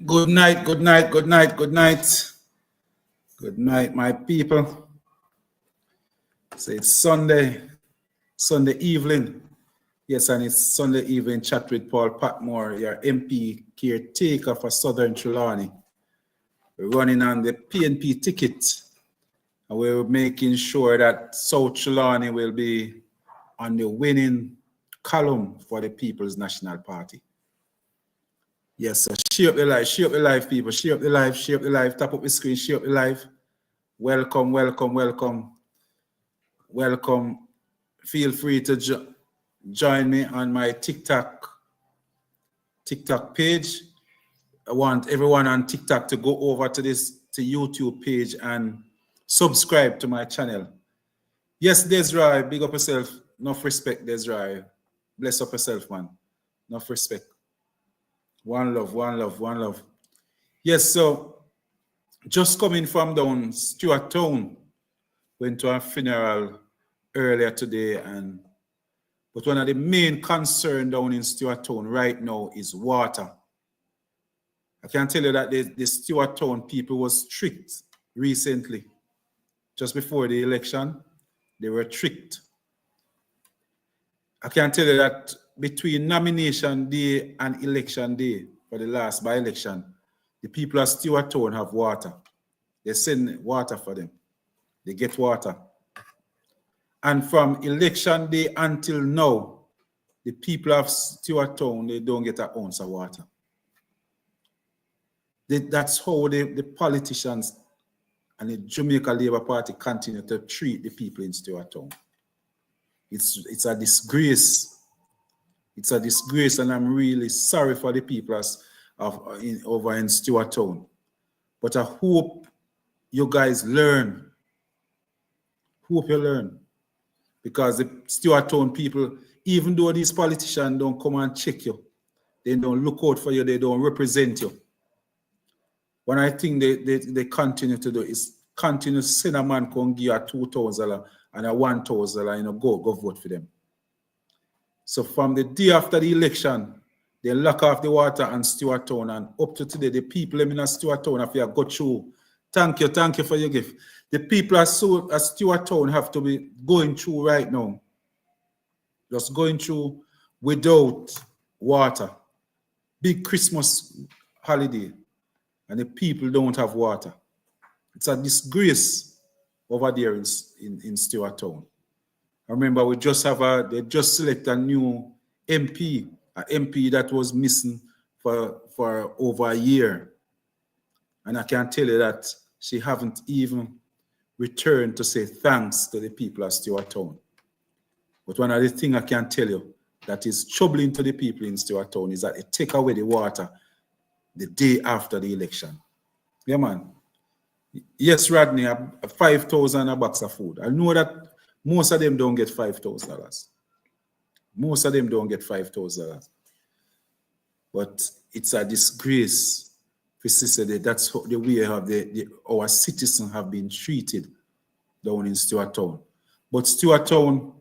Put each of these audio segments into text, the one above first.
Good night, good night, good night, good night. Good night, my people. So it's Sunday evening. Yes, and it's Sunday evening chat with Paul Patmore, your MP caretaker for Southern Trelawney. We're running on the PNP ticket. And we're making sure that South Trelawney will be on the winning column for the People's National Party. Yes, so share up the live, people. Share up the live, tap up the screen, share up the live. Welcome, welcome, welcome. Welcome. Feel free to join me on my TikTok page. I want everyone on TikTok to go over to YouTube page and subscribe to my channel. Yes, Desiree, big up yourself. Enough respect, Desiree. Bless up yourself, man. Enough respect. One love, one love, one love. Yes, so just coming from down Stuart Town, went to a funeral earlier today, but one of the main concerns down in Stuart Town right now is water. I can tell you that the Stuart Town people was tricked recently. Just before the election, they were tricked. I can tell you that between nomination day and election day for the last by-election, the people of Stuart Town have water. They send water for them. They get water. And from election day until now, the people of Stuart Town, they don't get an ounce of water. That's how the politicians and the Jamaica Labour Party continue to treat the people in Stuart Town. It's a disgrace. It's a disgrace, and I'm really sorry for the people over in Stuart Town. But I hope you guys learn. Hope you learn. Because the Stuart Town people, even though these politicians don't come and check you, they don't look out for you, they don't represent you. What I think they continue to do is continue to send a man come give you a $2,000 and a $1,000, go vote for them. So from the day after the election, they lock off the water and Stuart Town, and up to today, the people in Stuart Town have to go through. Thank you for your gift. The people at Stuart Town have to be going through right now. Just going through without water. Big Christmas holiday. And the people don't have water. It's a disgrace over there in Stuart Town. I remember they just selected a new MP, an MP that was missing for over a year. And I can tell you that she haven't even returned to say thanks to the people of Stuart Town. But one of the things I can tell you that is troubling to the people in Stuart Town is that they take away the water the day after the election. Yeah, man. Yes, Rodney, 5,000 a box of food. I know that most of them don't get $5,000. Most of them don't get $5,000. But it's a disgrace. That's the way our citizens have been treated down in Stuart Town. But Stuart Town,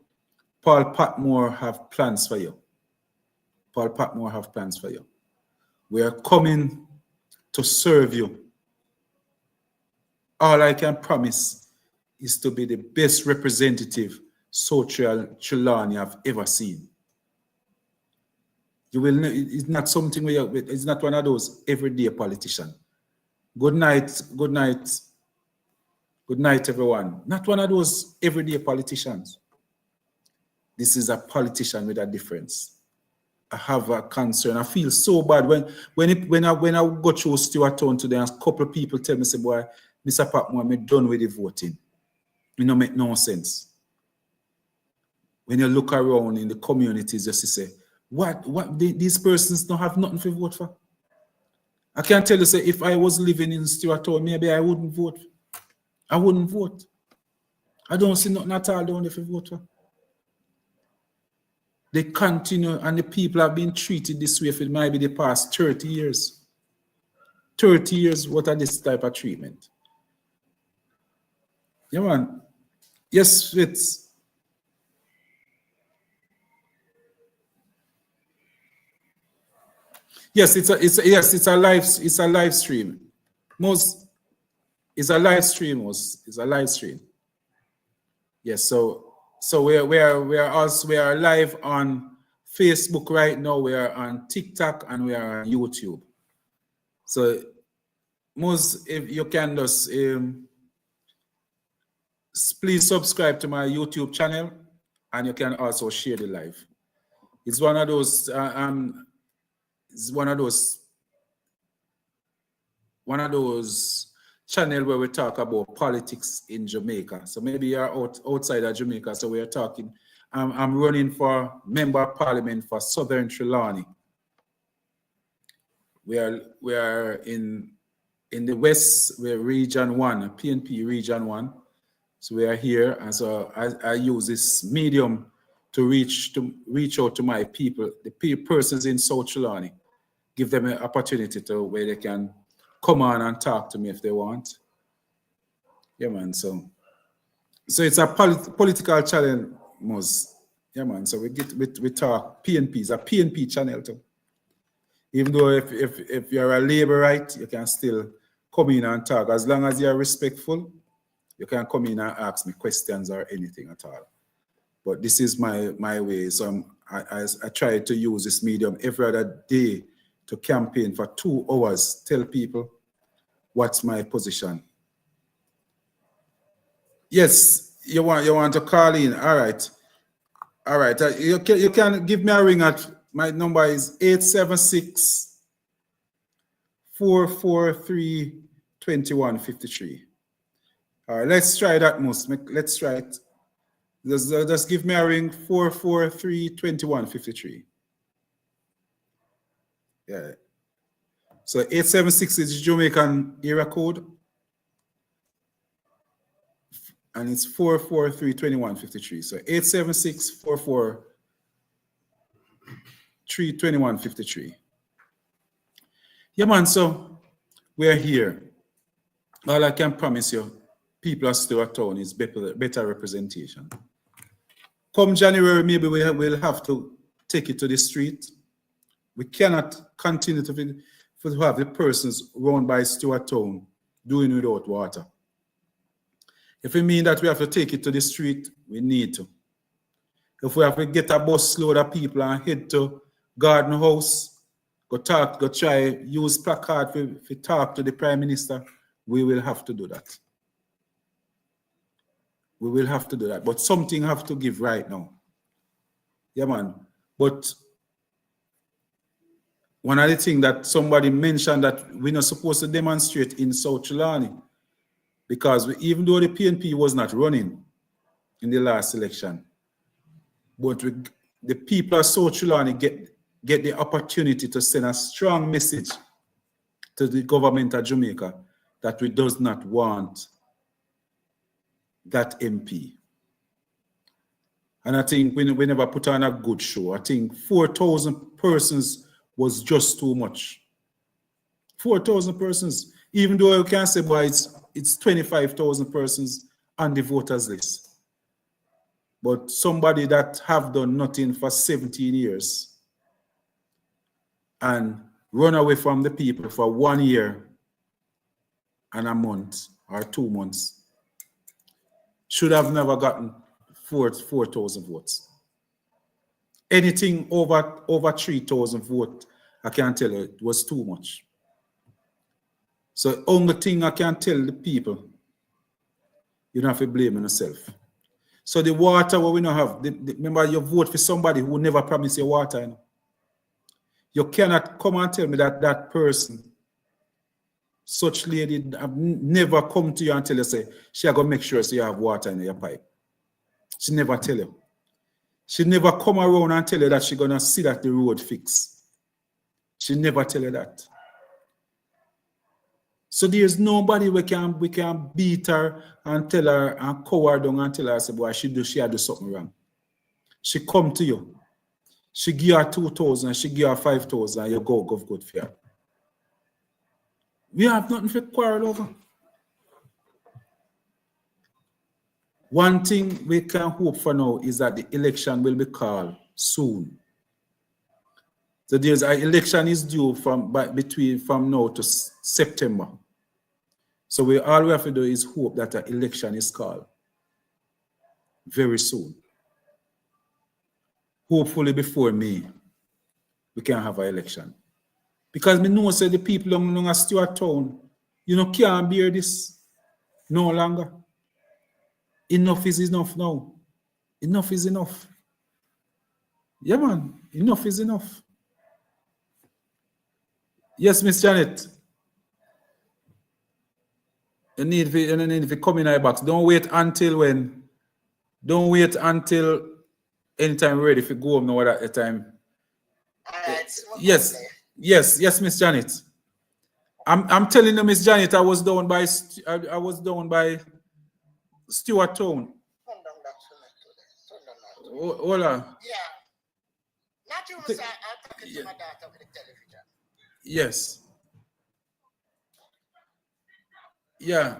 Paul Patmore have plans for you. Paul Patmore have plans for you. We are coming to serve you. All I can promise is to be the best representative South Trelawney have ever seen. You will. It's not something it's not one of those everyday politicians. Good night, good night, good night, everyone. Not one of those everyday politicians. This is a politician with a difference. I have a concern. I feel so bad when I go through Stuart Town today, and a couple of people tell me, say, boy, Mr. Patmore, I'm done with the voting. It don't make no sense. When you look around in the communities, just to say, these persons don't have nothing to vote for. I can tell you, say, if I was living in Stuart Town, maybe I wouldn't vote. I wouldn't vote. I don't see nothing at all down there to vote for. They continue, and the people have been treated this way for maybe the past 30 years. 30 years, what are this type of treatment? Yeah, man. Yes, Fitz. Yes, it's a live stream. Most it's a live stream. It's a live stream. Yes, so we are live on Facebook right now. We are on TikTok and we are on YouTube. So most if you can just please subscribe to my YouTube channel, and you can also share the live. It's one of those it's one of those channel where we talk about politics in Jamaica. So maybe you're outside of Jamaica. So we're talking. I'm running for member of parliament for Southern Trelawney. We are in the west. We're region 1, PNP region 1. So we are here, and so I use this medium to reach out to my people, the persons in South Trelawney, give them an opportunity to where they can come on and talk to me if they want. Yeah, man. So it's a political channel, most. Yeah, man. So we talk PNP. It's a PNP channel too. Even though if you're a Labourite, you can still come in and talk. As long as you're respectful, you can come in and ask me questions or anything at all. But this is my way. So I try to use this medium every other day to campaign for 2 hours, tell people what's my position. Yes, you want to call in. All right. You can give me a ring at my number is 876 443 2153. All right, let's try that, most. Let's try it. Just give me a ring, 443 2153. Yeah. So 876 is Jamaican area code. And it's 443 2153. So 876 443 2153. Yeah, man. So we're here. All I can promise you, people of Stewart Town, is better representation. Come January, maybe we'll have to take it to the street. We cannot continue to have the persons run by Stewart Town doing without water. If it means that we have to take it to the street, we need to. If we have to get a bus load of people and head to Garden House, go try, use placard to talk to the Prime Minister, we will have to do that. We will have to do that. But something have to give right now. Yeah, man. But one of the things that somebody mentioned, that we're not supposed to demonstrate in South Trelawney, because even though the PNP was not running in the last election, but the people of South Trelawney get the opportunity to send a strong message to the government of Jamaica that we does not want that MP. And I think we never put on a good show. I think 4,000 persons was just too much. 4,000 persons, even though you can say, boy, it's 25,000 persons on the voters list. But somebody that have done nothing for 17 years and run away from the people for 1 year and a month or 2 months should have never gotten 4,000 votes. Anything over 3,000 votes, I can tell you, it was too much. So only thing I can tell the people, you don't have to blame yourself. So the water what we don't have, remember you vote for somebody who never promised you water. You know? You cannot come and tell me that that person, such lady, have never come to you and tell you, say, she going to make sure so you have water in your pipe. She never tell you. She never come around and tell you that she's going to see that the road fixed. She never tell you that. So there's nobody we can beat her and tell her and cow her down and tell her, say, boy, she had do something wrong. She come to you. She give her 2,000, she give her 5,000, and you go good for her. We have nothing to quarrel over. One thing we can hope for now is that the election will be called soon. So there's an election is due from now to September. So all we have to do is hope that an election is called very soon. Hopefully before May, we can have an election. Because me know say the people in Stewart Town, can't bear this no longer. Enough is enough now. Enough is enough. Yeah, man. Enough is enough. Yes, Miss Janet. You need to come in our box. Don't wait until when. Don't wait until anytime we're ready if you go home now at the time. Yes, Miss Janet. I'm telling you, Miss Janet, I was down by Stewart Town. Hold on. Yeah. Not you, sir. I'm talking to my daughter with the television. Yes. Yeah.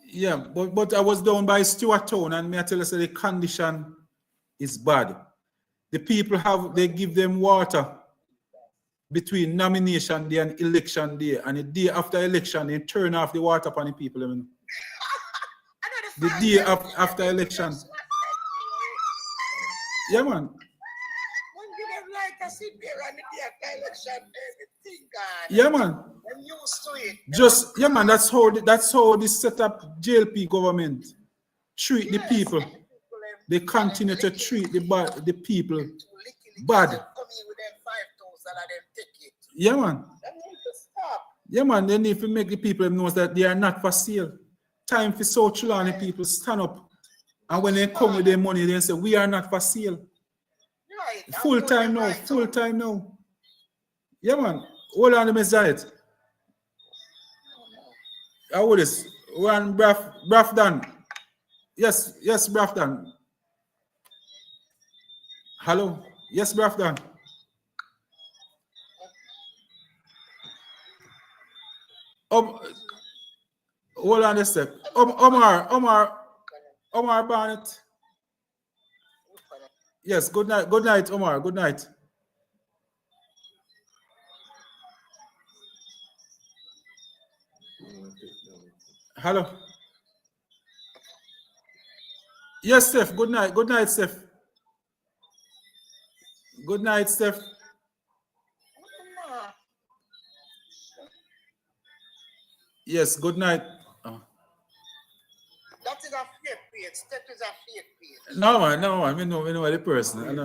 Yeah, but I was down by Stewart Town and me I tell you say the condition is bad. The people they give them water between nomination day and election day, and the day after election they turn off the water upon the people. The day after election. Yeah, man. Yeah, man. I'm used to it. Just yeah, man. That's how this set up JLP government treat the people. They continue to treat the people bad. Yeah, man. Yeah, man. They need to make the people know that they are not for sale. Time for so Chilani people stand up, and when they come with their money, they say we are not for sale. Right. Full time now. Yeah, man. Hold on, Miss Janet. How old is one Brafdan? Yes, Brafdan. Hello. Yes, Brafdan. Hold on a sec. Omar Barnett. Yes, good night, Omar. Good night. Hello. Yes, Steph. Good night. Good night, Steph. Good night, Steph. Yes, good night. Oh. That is a fake page. Steph is a fake page. No, man. I know the person. I know.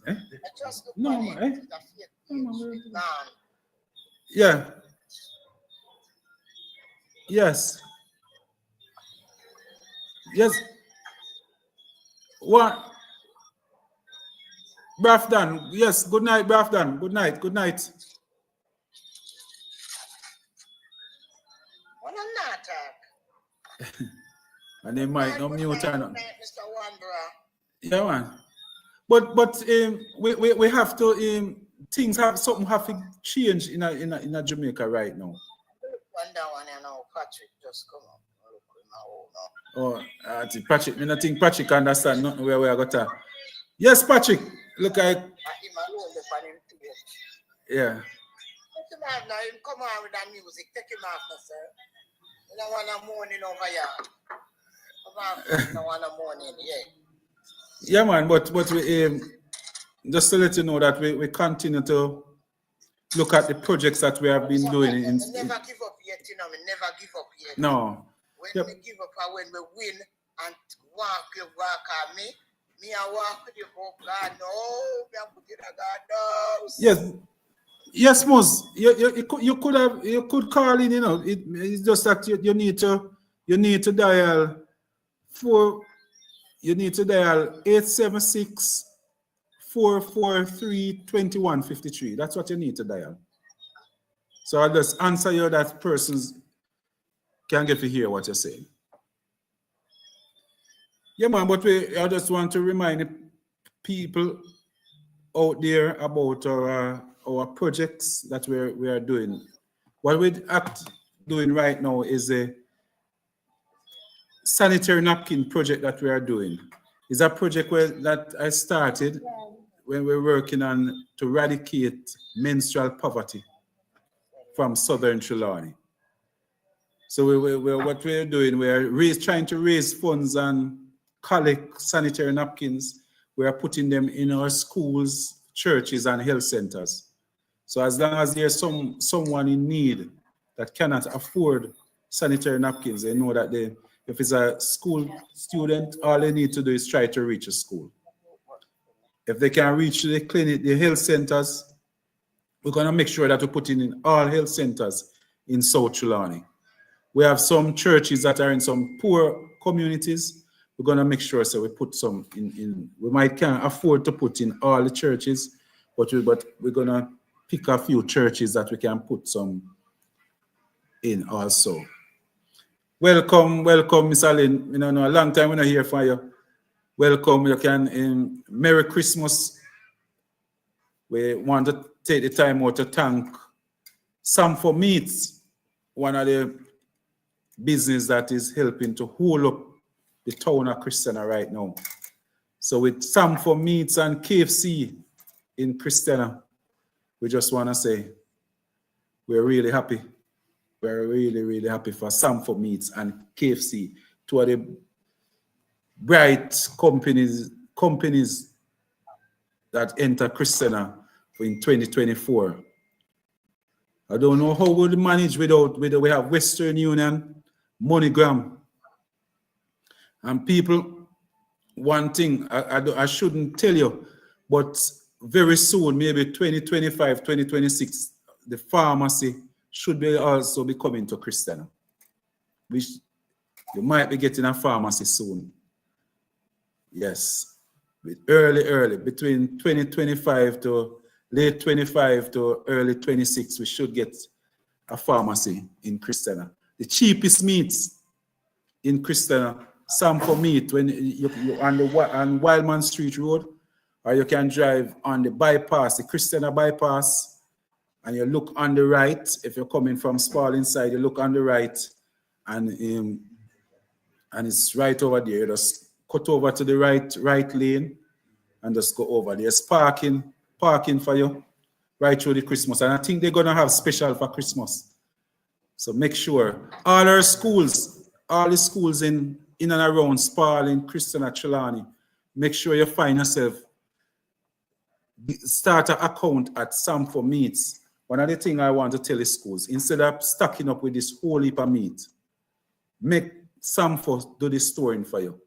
Eh? I just look no, man. It is a fake page. Yeah. Yes. What? Brafdan. Yes. Good night, Brafdan. Good night. What a not talk. And they might not mute or not. Mr. Wanderer. Yeah, man. But we have to things have to change in Jamaica right now. Patrick just come up. Oh, Patrick, I think Patrick understand nothing where we are got to. Yes, Patrick. Look, yeah. Now him come on with that music. Take him off, sir. You don't want a morning over here. You don't want a morning, yeah. Yeah, man. But we just to let you know that we continue to look at the projects that we have been doing. Never give up yet, you know. We never give up yet. No. When we give up and when we win and walk on me I walk with you, oh God, no, me I'm putting a God knows. Yes, Mos. You could call in, you know. It's just that you need to dial 876 443 2153. That's what you need to dial. So I'll just answer you that persons can get to hear what you're saying. Yeah, man, but I just want to remind the people out there about our projects that we are doing. What we're doing right now is a sanitary napkin project that we are doing. It's a project that I started when we're working on to eradicate menstrual poverty from southern Trelawney. So what we're doing, we're trying to raise funds and collect sanitary napkins. We are putting them in our schools, churches, and health centers. So as long as there's someone in need that cannot afford sanitary napkins, they know that if it's a school student, all they need to do is try to reach a school. If they can reach the clinic, the health centers, we're going to make sure that we put in all health centers in South Trelawney. We have some churches that are in some poor communities. We're going to make sure so we put some in. We can't afford to put in all the churches, but we're going to pick a few churches that we can put some in also. Welcome, Miss Allen. You know, a long time we're not here for you. Welcome. You can Merry Christmas. We want to take the time out to thank Sam for Meats, one of the business that is helping to hold up the town of Christiana right now. So with Sam for Meats and KFC in Christiana, we just want to say we're really happy. We're really, really happy for Sam for Meats and KFC, two of the bright companies that enter Christiana in 2024. I don't know how we'll manage without we have Western Union, MoneyGram. And people, one thing I shouldn't tell you, but very soon, maybe 2025, 2026, the pharmacy should also be coming to Christiana. Which you might be getting a pharmacy soon. Yes, early, between 2025 to late 25 to early 26, we should get a pharmacy in Christiana. The cheapest meats in Christiana, Sam for Meat, when you're on Wildman Street Road, or you can drive on the bypass, the Christiana bypass, and you look on the right. If you're coming from Spalding side, you look on the right, and it's right over there. Just cut over to the right lane, and just go over. There's parking for you right through the Christmas. And I think they're gonna have special for Christmas. So make sure all our schools, all the schools in and around Spalding, Christiana, Trelawney, make sure you find yourself, start an account at Sam for Meats. One of the things I want to tell the schools, instead of stacking up with this whole heap of meat, make Sam for do the storing for you.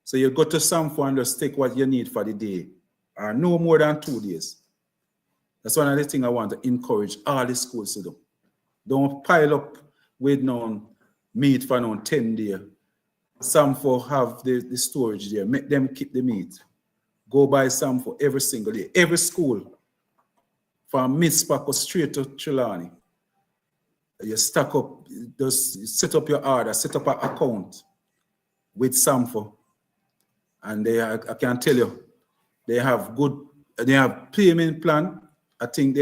So you go to Sam for and just take what you need for the day, or no more than 2 days. That's one of the things I want to encourage all the schools to do. Don't pile up with no meat for no 10 days. Sam for have the storage there. Make them keep the meat. Go buy Sam for every single day. Every school, from Misspaco straight to Trelawney. You stack up, just set up your order, set up an account with Sam for. And I can tell you, they have payment plan. I think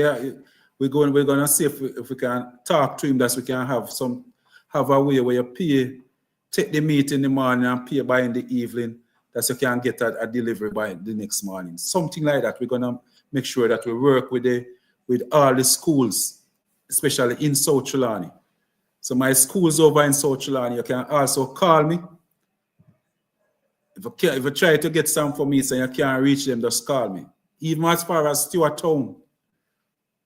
we're gonna see if we can talk to him, that we can have a way where you take the meat in the morning and pay by in the evening, that you can get a delivery by the next morning. Something like that. We're gonna make sure that we work with all the schools, especially in South Trelawney. So my schools over in South Trelawney, you can also call me. If you try to get some for me and you can't reach them, just call me. Even as far as Stewart Town,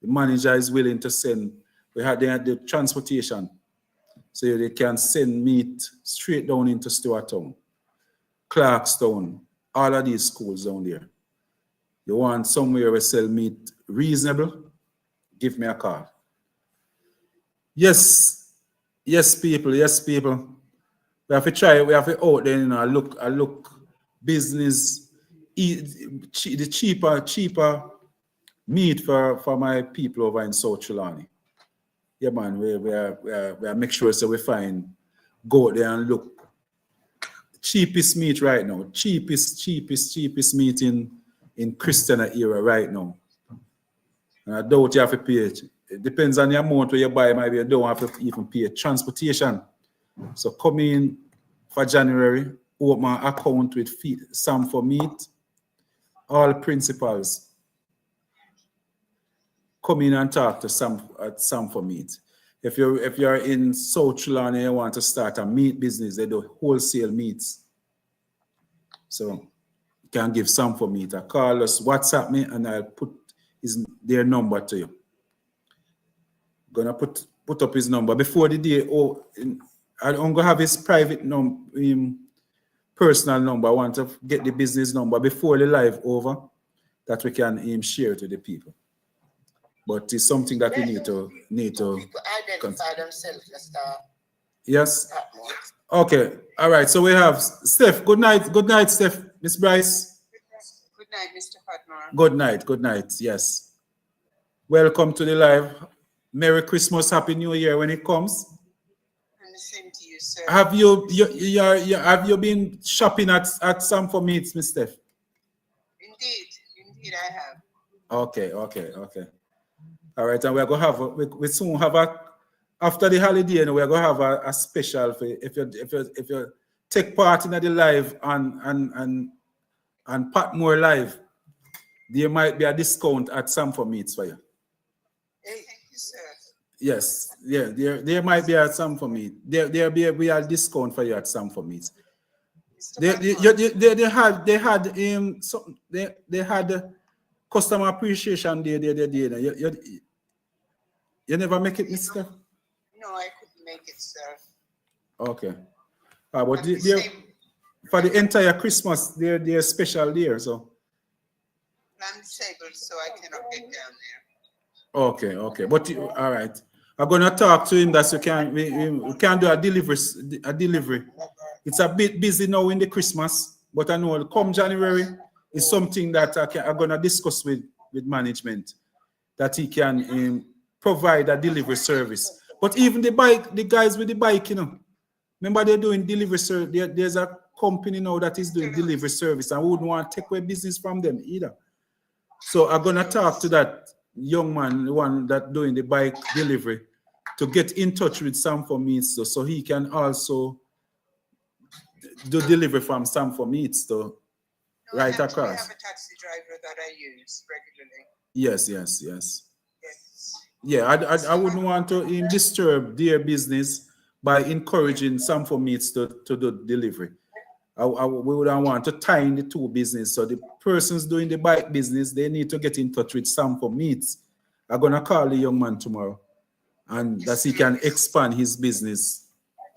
the manager is willing to send. They had the transportation, so they can send meat straight down into Stewart Town, Clarkstown, all of these schools down there. You want somewhere where sell meat reasonable? Give me a call. Yes, people. We have to try. We have to out there, you know, look business, the cheaper meat for my people over in South Trelawney. Yeah, man. We make sure so we go there and look. Cheapest meat right now. Cheapest meat in Christiana era right now. And I doubt you have to pay it. It depends on the amount where you buy. Maybe you don't have to even pay transportation. So come in for January, open an account with Sam for Meat, all principals come in and talk to Sam at Sam for Meat. If you're in South Trelawney and you want to start a meat business, they do wholesale meats. So you can give Sam for Meat a call, us WhatsApp me, and I'll put their number to you. Gonna put up his number before the day. I'm gonna have his private number, personal number. I want to get the business number before the live over, that we can share to the people. But it's something that we need to people identify themselves as yes. Okay. All right. So we have Steph. Good night. Good night, Steph. Miss Bryce. Good night, Mr. Patmore. Good night. Good night. Yes. Welcome to the live. Merry Christmas, Happy New Year when it comes. And the same to you, sir. Have you been shopping at Sam for Meats, Miss Steph? Indeed, I have. Okay. All right, and we're gonna have we soon have after the holiday, and we're gonna have a special for if you take part in the live and Patmore live, there might be a discount at Sam for Meats for you. Thank you, sir. Yes, yeah, there might be a Sam for Meats. There be a discount for you at Sam for Meats. They had customer appreciation day. You never make it, Mr. No, I couldn't make it, sir. Okay. But for the entire Christmas, they're special there, so. I'm disabled, so I cannot get down there. Okay. But all right. I'm gonna talk to him that we can do a delivery. It's a bit busy now in the Christmas, but I know come January is something that I'm gonna discuss with management, that he can provide a delivery service. But even the guys with the bike, remember they're doing delivery service. There's a company now that is doing delivery service, and we wouldn't want to take away business from them either. So I'm gonna talk to that young man, the one that doing the bike delivery, to get in touch with Sam for Meats, so he can also do delivery from Sam for Meats to right across. I have a taxi driver that I use regularly. Yes. Yeah, I wouldn't want to disturb their business by encouraging Sam for Meats to do delivery. We wouldn't want to tie in the two business. So the persons doing the bike business, they need to get in touch with Sam for Meats. I'm gonna call the young man tomorrow, and that he can expand his business,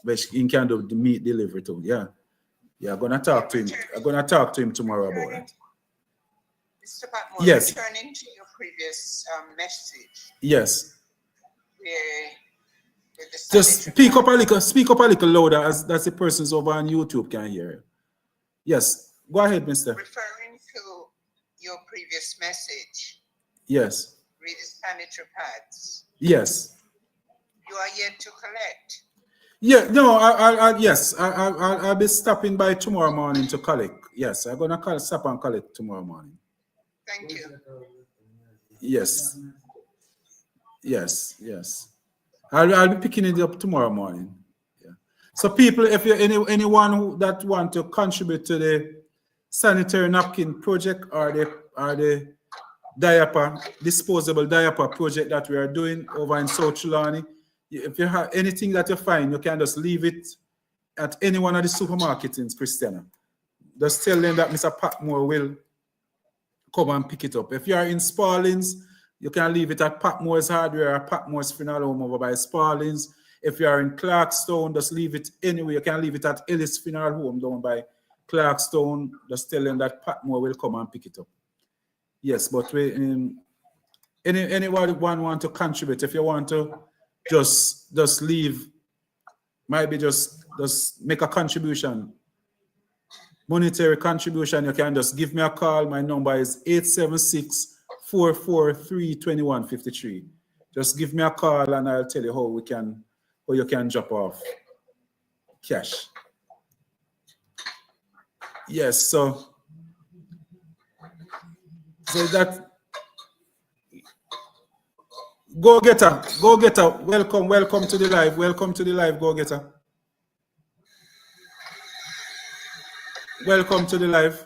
which he can do the meat delivery too. Yeah, I'm gonna talk to him. I'm gonna talk to him tomorrow about it. Mr. Patmore, yes. Returning to your previous message. Yes. Just speak up a little louder, as that's the persons over on YouTube can hear you. Yes, go ahead, mister. Referring to your previous message. Yes. Read the sanitary pads. Yes. You are yet to collect. Yeah, no, I'll be stopping by tomorrow morning to collect. Yes, I'm gonna stop and collect tomorrow morning. Thank you. Yes. I'll be picking it up tomorrow morning. Yeah. So people, if you're anyone that want to contribute to the sanitary napkin project or the disposable diaper project that we are doing over in South Trelawney, if you have anything that you find, you can just leave it at any one of the supermarkets in Christiana. Just tell them that Mr. Patmore will come and pick it up. If you are in Spaldings, you can leave it at Patmore's Hardware or Patmore's Funeral Home over by Spaldings. If you are in Clarkstone, just leave it anywhere. You can leave it at Ellis Funeral Home down by Clarkstone. Just tell them that Patmore will come and pick it up. Yes, but anyone want to contribute, if you want to just leave, maybe just make a contribution, monetary contribution, you can just give me a call. My number is 876-443-2153. Just give me a call and I'll tell you how you can drop off cash. Yes, so that go getter, welcome to the live, go getter. welcome to the live.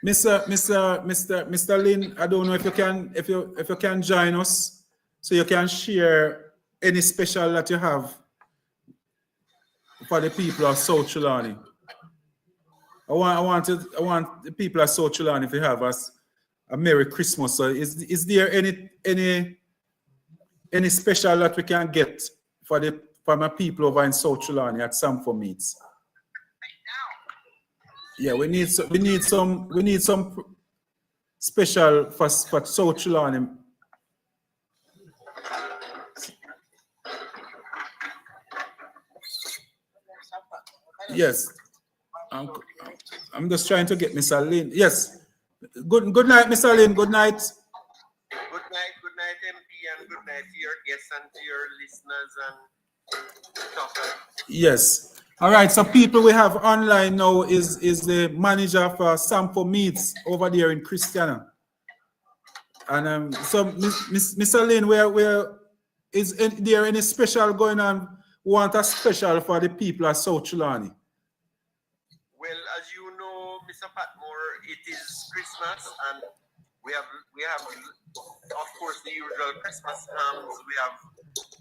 Mr. Lin, I don't know if you can join us, so you can share any special that you have for the people of South Trelawney. I want the people of South Trelawney to have us a Merry Christmas. So is there any special that we can get for my people over in South Trelawney at Samfo Meats? Yeah, we need some special for South Trelawney. Yes, I'm just trying to get Mr. Lin. Yes, good night, Mr. Lin. Good night. Good night, MP, and good night to your guests and to your listeners and talkers. Yes. All right. So people we have online now is the manager for Samfo Meats over there in Christiana. And so Mr. Lin, where is there any special going on? Want a special for the people of South Trelawney? Well, as you know, Mr. Patmore, it is Christmas, and we have of course the usual Christmas hams. We have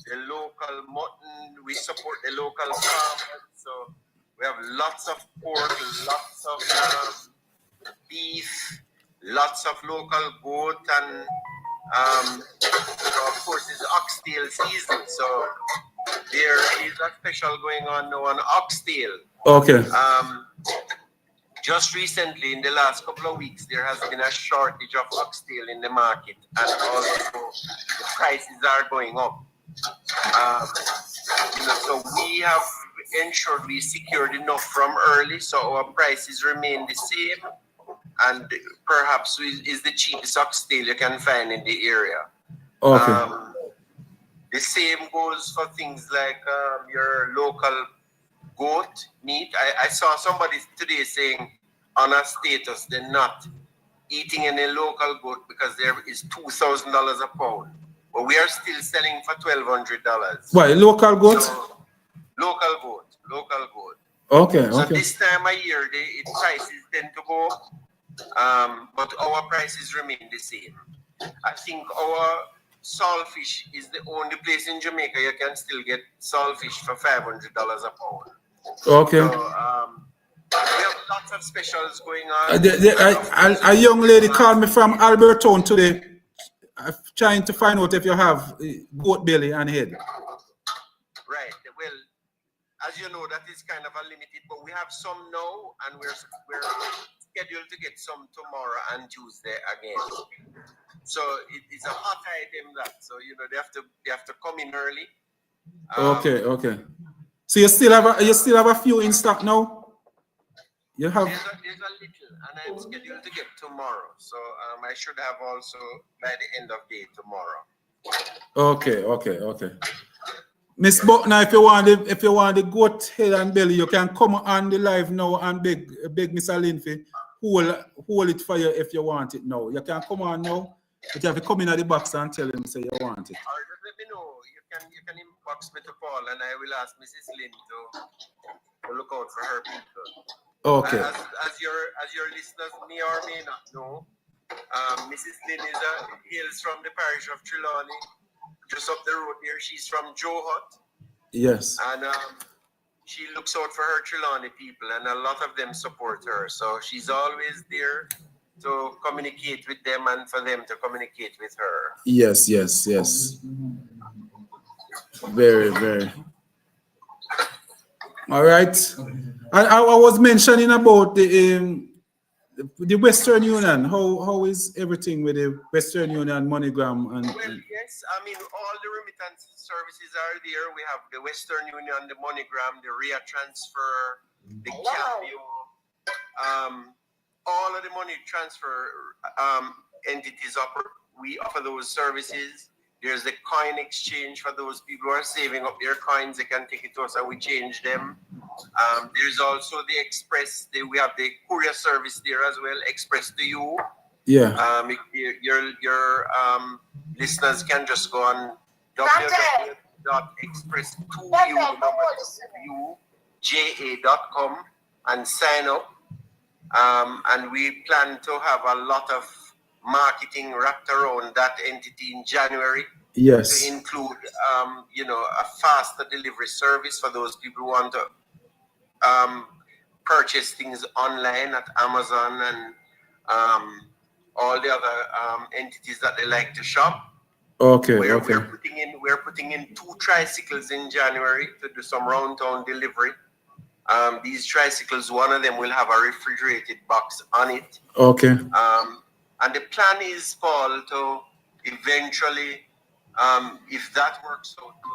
the local mutton. We support the local farmers, so we have lots of pork, lots of beef, lots of local goat, and of course it's oxtail season, so there is a special going on now on oxtail. Okay. Just recently, in the last couple of weeks, there has been a shortage of oxtail in the market, and also the prices are going up. So we have ensured we secured enough from early, so our prices remain the same, and perhaps is the cheapest oxtail you can find in the area. Okay. The same goes for things like your local goat meat. I saw somebody today saying on a status they're not eating any local goat because there is $2,000 a pound. But we are still selling for $1,200. Why, local goat? So, local goat. Okay, So okay. this time of year, the prices tend to go up, but our prices remain the same. I think our saltfish is the only place in Jamaica you can still get saltfish for $500 a pound. Okay. So, we have lots of specials going on. A young lady called me from Alberton today, trying to find out if you have goat belly and head. Right. Well, as you know, that is kind of a limited, but we have some now, and we're scheduled to get some tomorrow and Tuesday again. So it's a hot item that, so they have to come in early. Okay. So you still have a few in stock now? You have. There's a little, and I'm scheduled to get tomorrow. So I should have also by the end of day tomorrow. Okay. Miss Buckner, if you want the goat head and belly, you can come on the live now and beg Mr. Linfy hold it for you if you want it now. You can come on now. But you have to come in at the box and tell him say you want it. Or just let me know. You can inbox me to Paul, and I will ask Mrs. Lynn to look out for her people. Okay. As your listeners may or may not know, Mrs. Lynn hails from the parish of Trelawney, just up the road here. She's from Joe Hut. Yes. And she looks out for her Trelawney people, and a lot of them support her. So she's always there to communicate with them and for them to communicate with her. Yes. Very. All right. I was mentioning about the Western Union. How is everything with the Western Union MoneyGram? Well, yes. I mean, all the remittance services are there. We have the Western Union, the MoneyGram, the RIA transfer, the Cameo. All of the money transfer entities we offer those services. There's the coin exchange for those people who are saving up their coins. They can take it to us and we change them. There's also the express. We have the courier service there as well, express to you. Yeah. Your listeners can just go on www.express2u ja.com and sign up. And we plan to have a lot of marketing wrapped around that entity in January. Yes. To include, a faster delivery service for those people who want to purchase things online at Amazon and all the other entities that they like to shop. Okay. We're putting in 2 tricycles in January to do some round town delivery. These tricycles, one of them will have a refrigerated box on it. Okay. And the plan is, Paul, to eventually, if that works out, to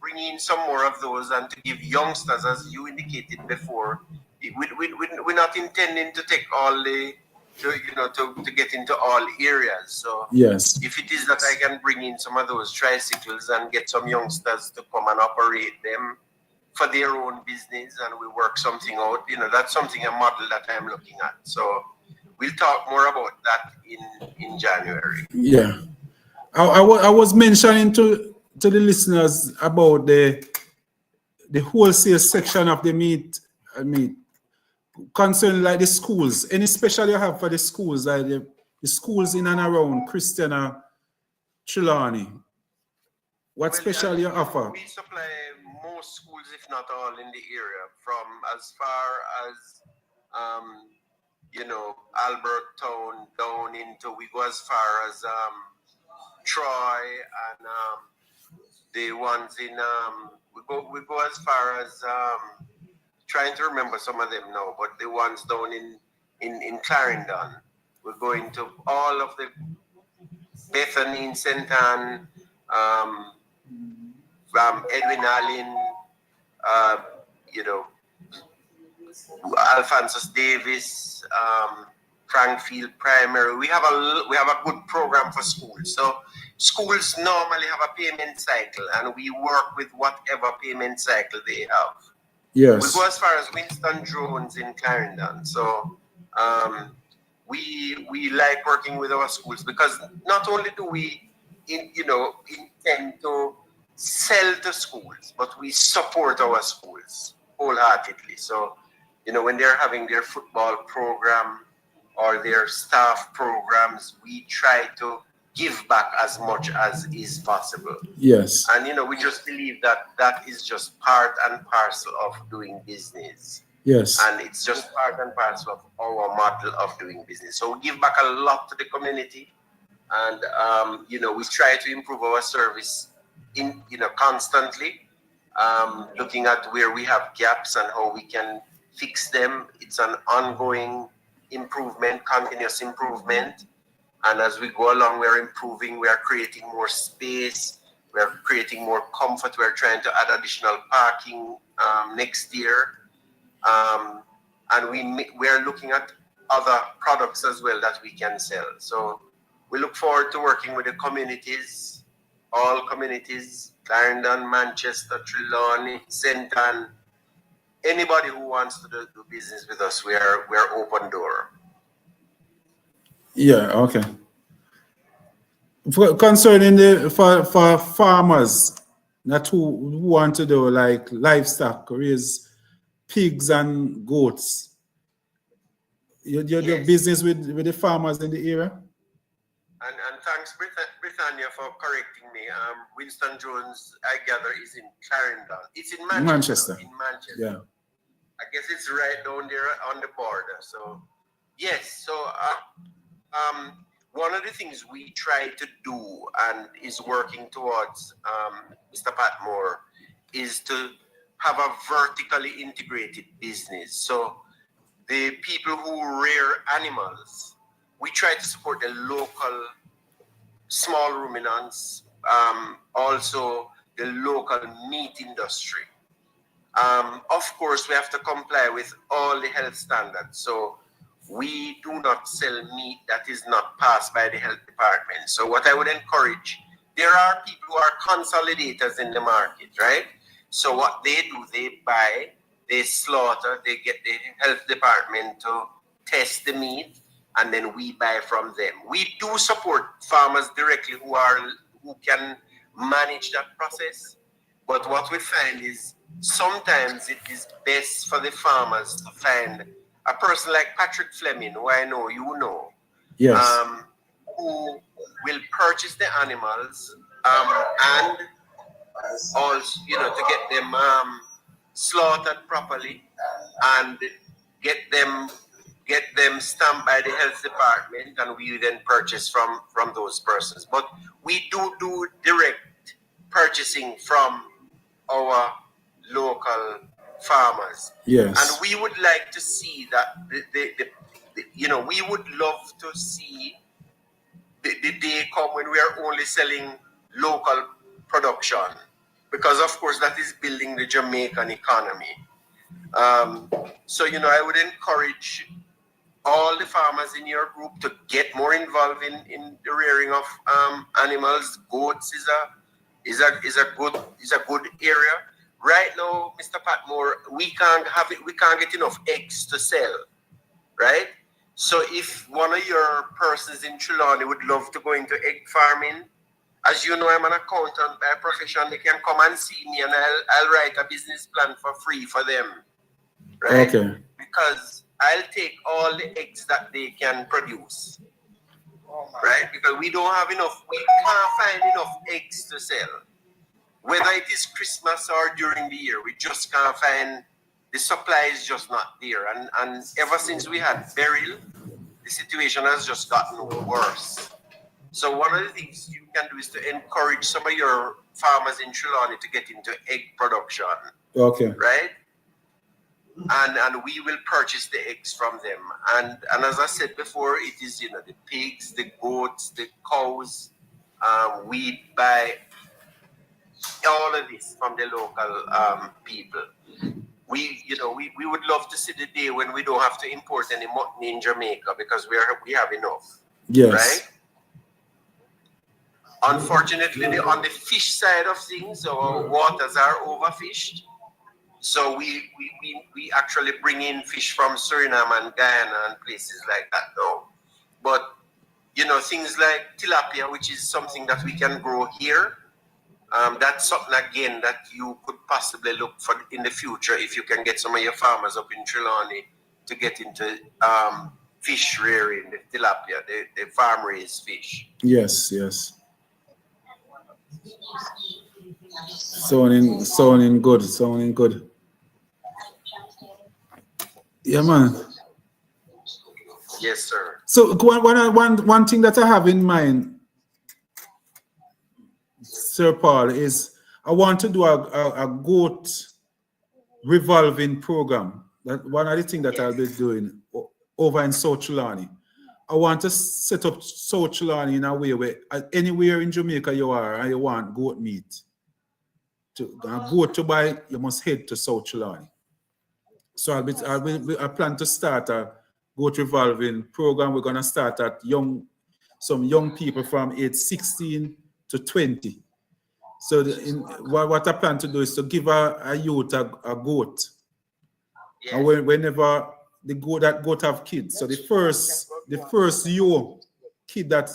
bring in some more of those and to give youngsters, as you indicated before. We're not intending to take all the, to get into all areas. So yes, if it is that I can bring in some of those tricycles and get some youngsters to come and operate them for their own business, and we work something out, that's a model that I'm looking at. So we'll talk more about that in January. Yeah. I was mentioning to the listeners about the wholesale section of the meat concerning like the schools. Any special you have for the schools, like the schools in and around Christiana, Trelawney? What special you offer? We supply most schools, if not all, in the area, from as far as Albert Town down into, we go as far as Troy and the ones in we go as far as trying to remember some of them now, but the ones down in Clarendon. We're going to all of the Bethany in St. Anne, from Edwin Allen, Alphonsus Davis, Frankfield Primary. We have a good program for schools. So schools normally have a payment cycle, and we work with whatever payment cycle they have. Yes. We go as far as Winston Jones in Clarendon. So we like working with our schools, because not only do we intend to sell to schools, but we support our schools wholeheartedly. So when they're having their football program or their staff programs, we try to give back as much as is possible. Yes. And we just believe that is just part and parcel of doing business. Yes. And it's just part and parcel of our model of doing business. So we give back a lot to the community, and we try to improve our service constantly, looking at where we have gaps and how we can fix them. It's an ongoing improvement, continuous improvement. And as we go along, we're improving, we are creating more space, we're creating more comfort, we're trying to add additional parking next year. And we're looking at other products as well that we can sell. So we look forward to working with the communities, all communities, Clarendon, Manchester, Trelawney, St. Anne. Anybody who wants to do business with us, we're open door. Yeah, okay. Concerning for farmers that who want to do like livestock, raise pigs and goats, you do business with the farmers in the area? And thanks, Britannia, for correcting me. Winston Jones, I gather, is in Clarendon. It's in Manchester. In Manchester. Yeah. I guess it's right down there on the border. So, yes. So, one of the things we try to do and is working towards, Mr. Patmore, is to have a vertically integrated business. So, the people who rear animals, we try to support the local small ruminants, also the local meat industry. Of course, we have to comply with all the health standards. So we do not sell meat that is not passed by the health department. So what I would encourage, there are people who are consolidators in the market, right? So what they do, they buy, they slaughter, they get the health department to test the meat, and then we buy from them. We do support farmers directly who can manage that process. But what we find is sometimes it is best for the farmers to find a person like Patrick Fleming, who I know you know, Yes. who will purchase the animals and also, to get them slaughtered properly and get them stamped by the health department, and we then purchase from those persons. But we do direct purchasing from our local farmers. Yes. And we would like to see that we would love to see the day come when we are only selling local production, because of course that is building the Jamaican economy. So I would encourage all the farmers in your group to get more involved in the rearing of animals. Goats is a good area. Right now, Mr. Patmore, we can't get enough eggs to sell, right? So if one of your persons in Trelawney would love to go into egg farming, as you know, I'm an accountant by profession, they can come and see me and I'll write a business plan for free for them, right? Okay. Because I'll take all the eggs that they can produce, right? Because we don't have enough, we can't find enough eggs to sell. Whether it is Christmas or during the year, we just can't find, the supply is just not there. And ever since we had burial, the situation has just gotten worse. So one of the things you can do is to encourage some of your farmers in Trelawney to get into egg production. Okay. Right? And we will purchase the eggs from them. And as I said before, it is, the pigs, the goats, the cows, we buy all of this from the local people. We would love to see the day when we don't have to import any mutton in Jamaica, because we have enough. Yes. Right? Unfortunately, on the fish side of things, our waters are overfished. So we actually bring in fish from Suriname and Guyana and places like that now. But things like tilapia, which is something that we can grow here, that's something again that you could possibly look for in the future if you can get some of your farmers up in Trelawney to get into fish rearing, the tilapia, the farm raised fish. Yes. Sounding good. Yeah, man. Yes, sir. So one thing that I have in mind, Sir Paul, is I want to do a goat revolving program. That one of the things that I'll be doing over in South Trelawney. I want to set up South Trelawney in a way where anywhere in Jamaica you are and you want goat meat, to buy, you must head to South Trelawney. So I plan to start a goat revolving program. We're gonna start at some young people from age 16 to 20. So what I plan to do is to give a youth a goat. Yeah. And whenever the goat have kids, so the first kid that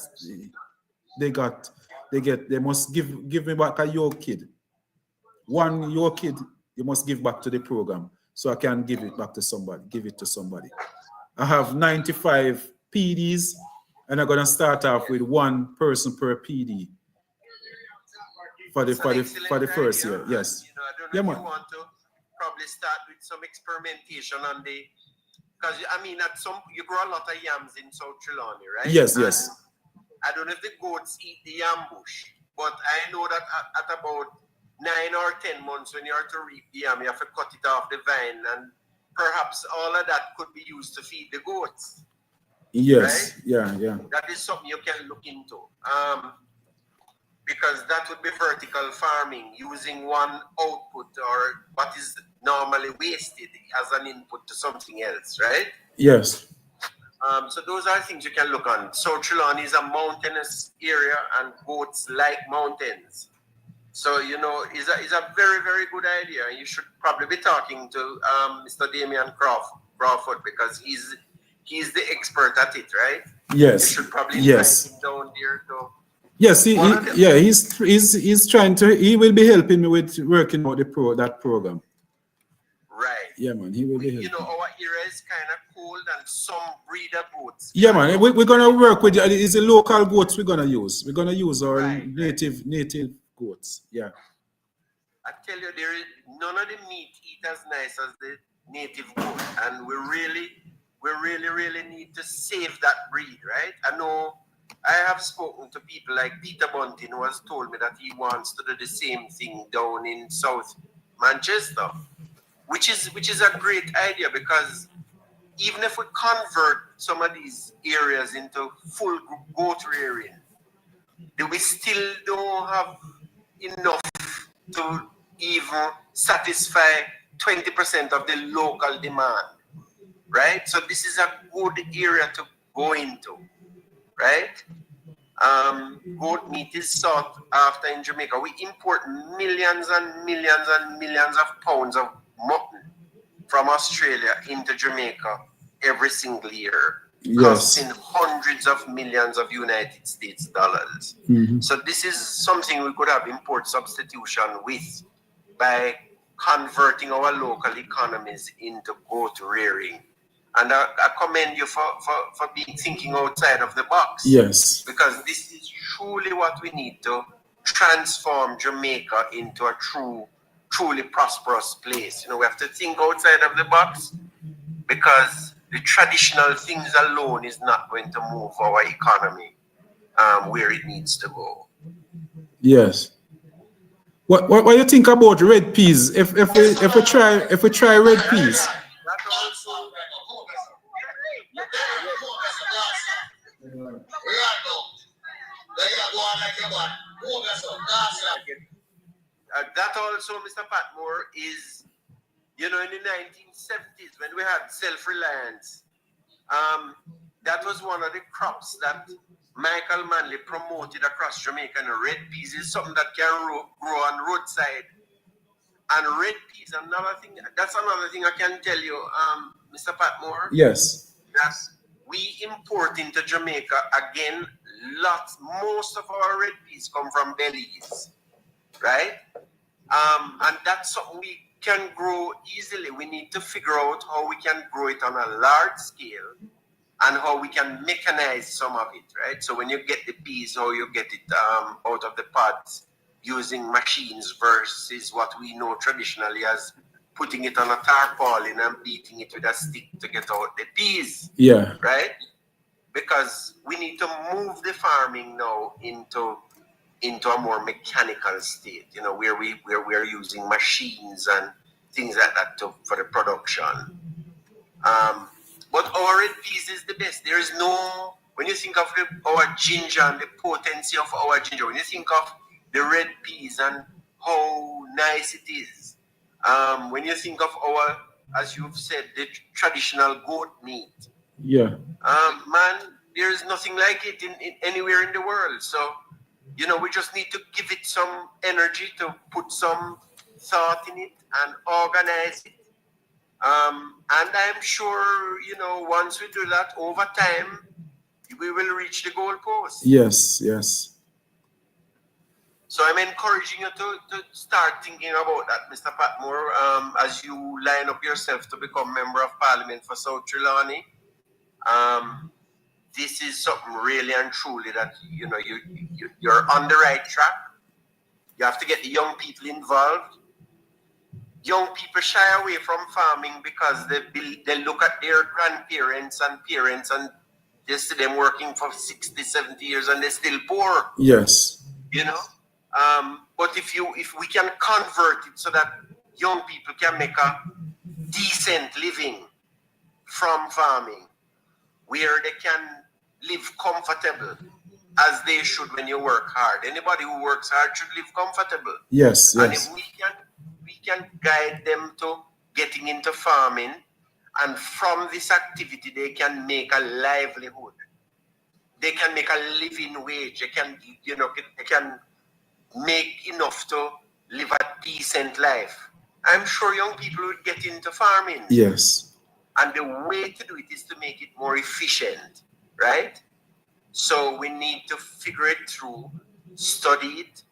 they must give me back a your kid. One your kid you must give back to the program, so I can give it back to somebody. Give it to somebody. I have 95 PDs, and I'm gonna start off with one person per PD for the first year. Yes. I don't know if you want to probably start with some experimentation on the. Because you grow a lot of yams in South Trelawney, right? Yes. I don't know if the goats eat the yam bush, but I know that at about 9 or 10 months, when you are to reap the yam, you have to cut it off the vine, and perhaps all of that could be used to feed the goats. Yes. Right? Yeah. That is something you can look into. Because that would be vertical farming, using one output or what is normally wasted as an input to something else, right? Yes. So those are things you can look on. South Trelawney is a mountainous area, and goats like mountains. So, it's a very, very good idea. You should probably be talking to Mr. Damian Crawford, because he's the expert at it, right? Yes. You should probably invite him down there to Yes, One of the- yeah, he's trying to. He will be helping me with working out that program. Right. Yeah, man, he will be You know, helping. our area is kind of cold and some breeder boats. Yeah, man, we're gonna work with it's the local goats we're gonna use. We're gonna use our Right. native goats. Yeah. I tell you, there is none of the meat eat as nice as the native goat, and we really need to save that breed, right? I know I have spoken to people like Peter Bunting, who has told me that he wants to do the same thing down in South Manchester, which is a great idea, because even if we convert some of these areas into full goat rearing, we still don't have enough to even satisfy 20% of the local demand, right? So this is a good area to go into, right? Goat meat is sought after in Jamaica. We import millions and millions and millions of pounds of mutton from Australia into Jamaica every single year, costing hundreds of millions of United States dollars. So this is something we could have import substitution with by converting our local economies into goat rearing. And I commend you for being thinking outside of the box. Yes. Because this is truly what we need to transform Jamaica into a truly prosperous place. You know, we have to think outside of the box, because the traditional things alone is not going to move our economy where it needs to go. Yes. What do you think about red peas? If we try red peas. That also, that also, Mr. Patmore, is, you know, in the 1970s when we had self-reliance, that was one of the crops that Michael Manley promoted across Jamaica. And red peas is something that can grow on roadside. And red peas, that's another thing I can tell you, Mr. Patmore. Yes. That we import into Jamaica, again, most of our red peas come from Belize, right? And that's something we can grow easily. We need to figure out how we can grow it on a large scale and how we can mechanize some of it, right? So when you get the peas, how you get it out of the pods using machines versus what we know traditionally as putting it on a tarpaulin and beating it with a stick to get out the peas. Yeah. Right? Because we need to move the farming now into a more mechanical state, you know, where we're using machines and things like that for the production. But our red peas is the best. There is no, when you think of our ginger and the potency of our ginger, when you think of the red peas and how nice it is, when you think of our, as you've said, the traditional goat meat, yeah, man, there is nothing like it in anywhere in the world. So, you know, we just need to give it some energy, to put some thought in it and organize it. And I'm sure, you know, once we do that over time, we will reach the goalpost. Yes, yes. So I'm encouraging you to start thinking about that, Mr. Patmore, as you line up yourself to become Member of Parliament for South Trelawney. This is something really and truly that, you know, you're on the right track. You have to get the young people involved. Young people shy away from farming because they look at their grandparents and parents and they see them working for 60, 70 years and they're still poor. Yes. You know? But if we can convert it so that young people can make a decent living from farming, where they can live comfortable as they should when you work hard. Anybody who works hard should live comfortable. Yes, yes. And if we can guide them to getting into farming, and from this activity they can make a livelihood. They can make a living wage. They can, you know, they can make enough to live a decent life. I'm sure young people would get into farming. Yes. And the way to do it is to make it more efficient, right? So we need to figure it through, study it,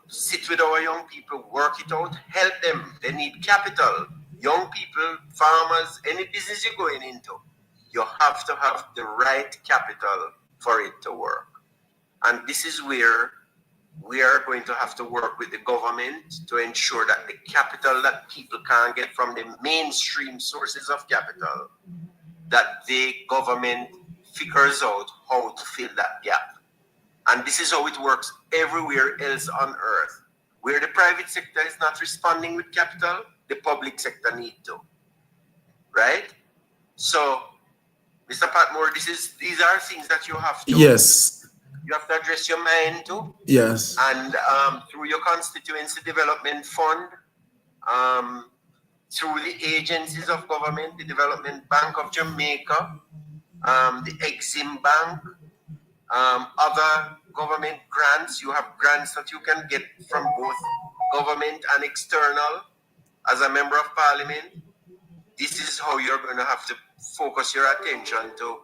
sit with our young people, work it out, help them. They need capital. Young people, farmers, any business you're going into, you have to have the right capital for it to work. And this is where we are going to have to work with the government to ensure that the capital that people can't get from the mainstream sources of capital, that the government figures out how to fill that gap. And this is how it works everywhere else on earth. Where the private sector is not responding with capital, the public sector need to. Right? So, Mr. Patmore, these are things that you have to. Yes. You have to address your mind to. Yes. And through your constituency development fund, through the agencies of government, the Development Bank of Jamaica, the Exim Bank, other government grants. You have grants that you can get from both government and external as a member of parliament. This is how you're going to have to focus your attention to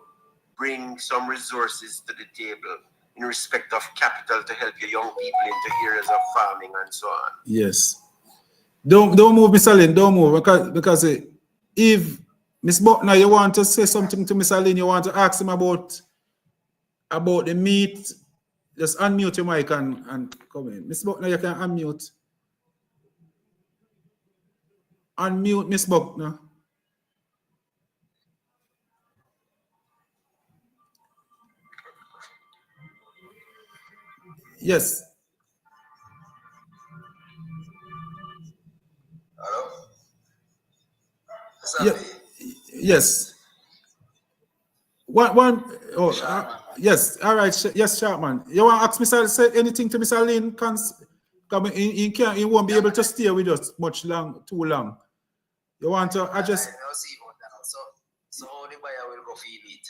bring some resources to the table in respect of capital to help your young people into areas of farming and so on. Yes. Don't move, Mr. Lynn. Don't move because if Miss Buckner, you want to say something to Mr. Lynn, you want to ask him about the meat, just unmute your mic and come in. Miss Buckner, you can unmute. Unmute, Miss Buckner. Yes. Hello? Yes. Yes. All right. Yes, Sharpman. You want to ask Mr. say anything to Mr. Lynn? He won't be able to stay with us too long. You want to address? So the buyer will go feed it.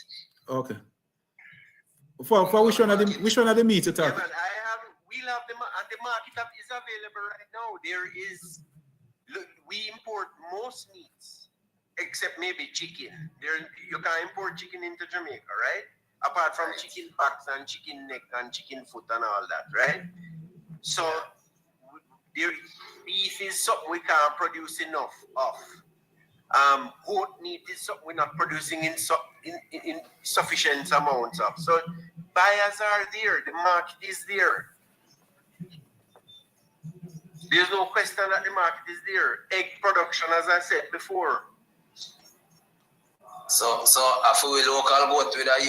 Okay. For which one of the meat you talk? Yeah, man, we'll have the market is available right now. We import most meats, except maybe chicken. You can import chicken into Jamaica, right? Apart from chicken backs and chicken neck and chicken foot and all that, right? So beef is something we can't produce enough of. Goat meat is something we're not producing in sufficient amounts of. So buyers are there, the market is there. There's no question that the market is there. Egg production, as I said before. So I feel local goat with a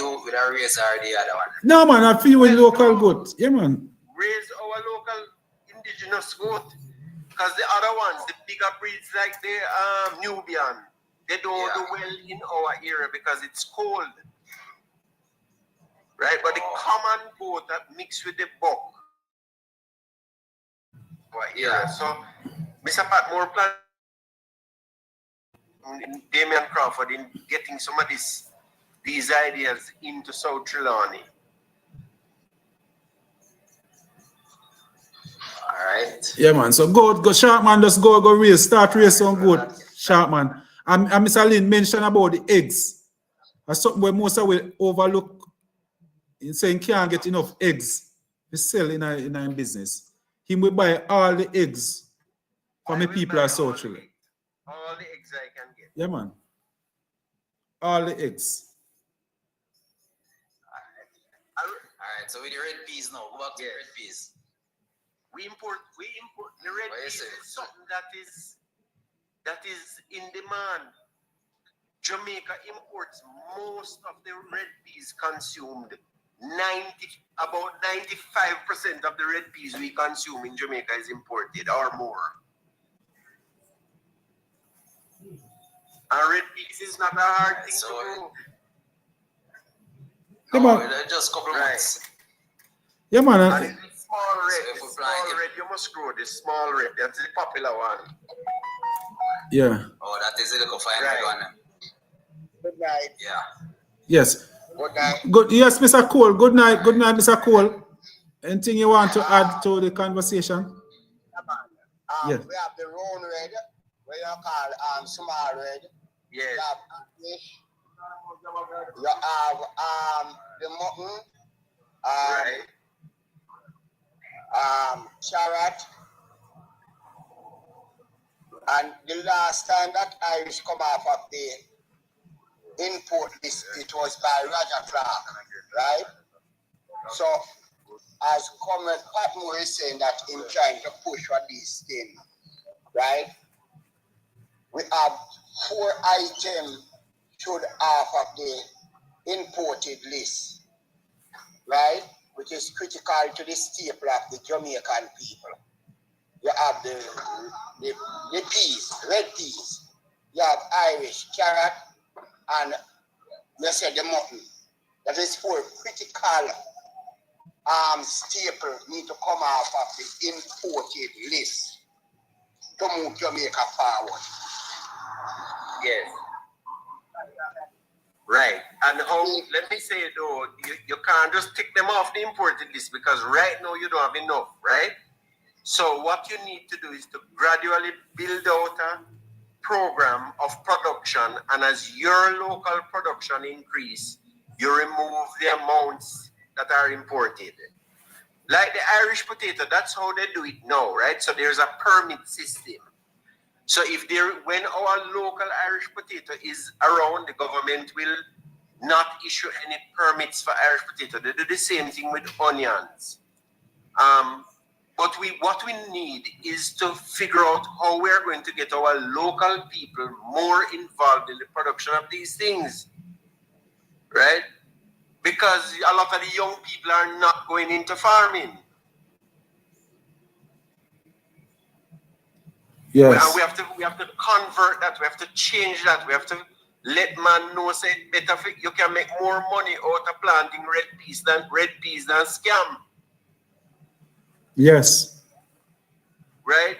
raise or the other one. No man, I feel with local goat. Yeah man. Raise our local indigenous goat. Because the other ones, the bigger breeds like the Nubian, they don't do well in our area because it's cold. Right? But the common goat that mix with the buck. So Mr. Patmore plan Damian Crawford in getting some of these ideas into South Trelawney. Alright. Yeah man. So go sharp man, just go raise, start raise some good sharp man. And Mr. Lynn mentioned about the eggs. That's something where most will overlook in saying can't get enough eggs to sell in a business. He will buy all the eggs from the people at South Trelawney. All the eggs I can get. Yeah man. All the eggs. Alright, so with the red peas now, go back to the red peas. We import the red peas is something that is in demand. Jamaica imports most of the red peas consumed. About 95% of the red peas we consume in Jamaica is imported or more. And red peas is not a hard thing to grow. Just a couple of months. Yeah man. And it's small red, you must grow this small red. That's the popular one. Yeah. Oh, that is the little final one. Good night. Yeah. Yes. Good night. Good. Yes, Mr. Cole. Good night. Good night, Mr. Cole. Anything you want to add to the conversation? We have the round red, where you call small red. Yes. We have English. You have the mutton, Right. carrot, and the last time that Irish come off of the import list, it was by Roger Clark, right? So, as Comrade Patmore is saying that in trying to push for these things, right? We have 4 items should off of the imported list, right? Which is critical to the staple of the Jamaican people. You have the peas, red peas. You have Irish carrot, and you said the mutton. That is 4 critical staple need to come off of the imported list to move Jamaica forward. Yes. Right. And how, let me say though, you can't just take them off the imported list because right now you don't have enough, right? So what you need to do is to gradually build out a program of production, and as your local production increase, you remove the amounts that are imported. Like the Irish potato, that's how they do it now, right? So there's a permit system. So when our local Irish potato is around, the government will not issue any permits for Irish potato. They do the same thing with onions. But what we need is to figure out how we are going to get our local people more involved in the production of these things, right? Because a lot of the young people are not going into farming. Yes. And we have to convert that. We have to change that. We have to let man know say better you can make more money out of planting red peas than scam. Yes. Right?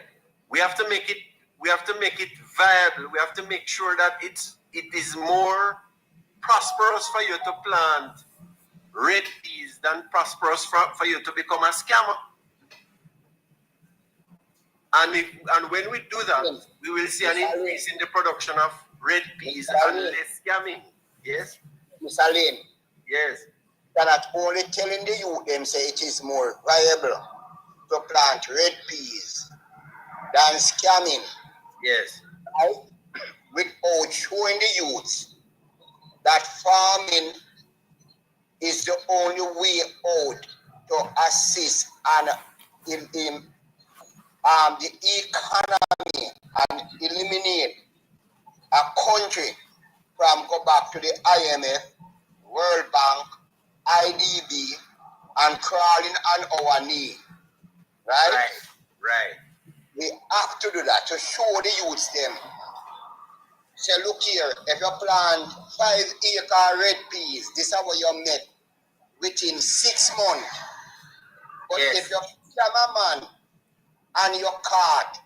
We have to make it viable. We have to make sure that it is more prosperous for you to plant red peas than prosperous for you to become a scammer. And when we do that, we will see an increase in the production of red peas and less scamming. Yes? Mr. Lane. Yes. Cannot only telling the youth them say it is more viable to plant red peas than scamming. Yes. Right? Without showing the youths that farming is the only way out to assist and in the economy and eliminate a country from go back to the IMF, World Bank, IDB, and crawling on our knee. Right? Right. We have to do that to show the youths them. Say, look here, if you plant 5-acre red peas, this is what you make within 6 months. But yes. if you cameraman and your card,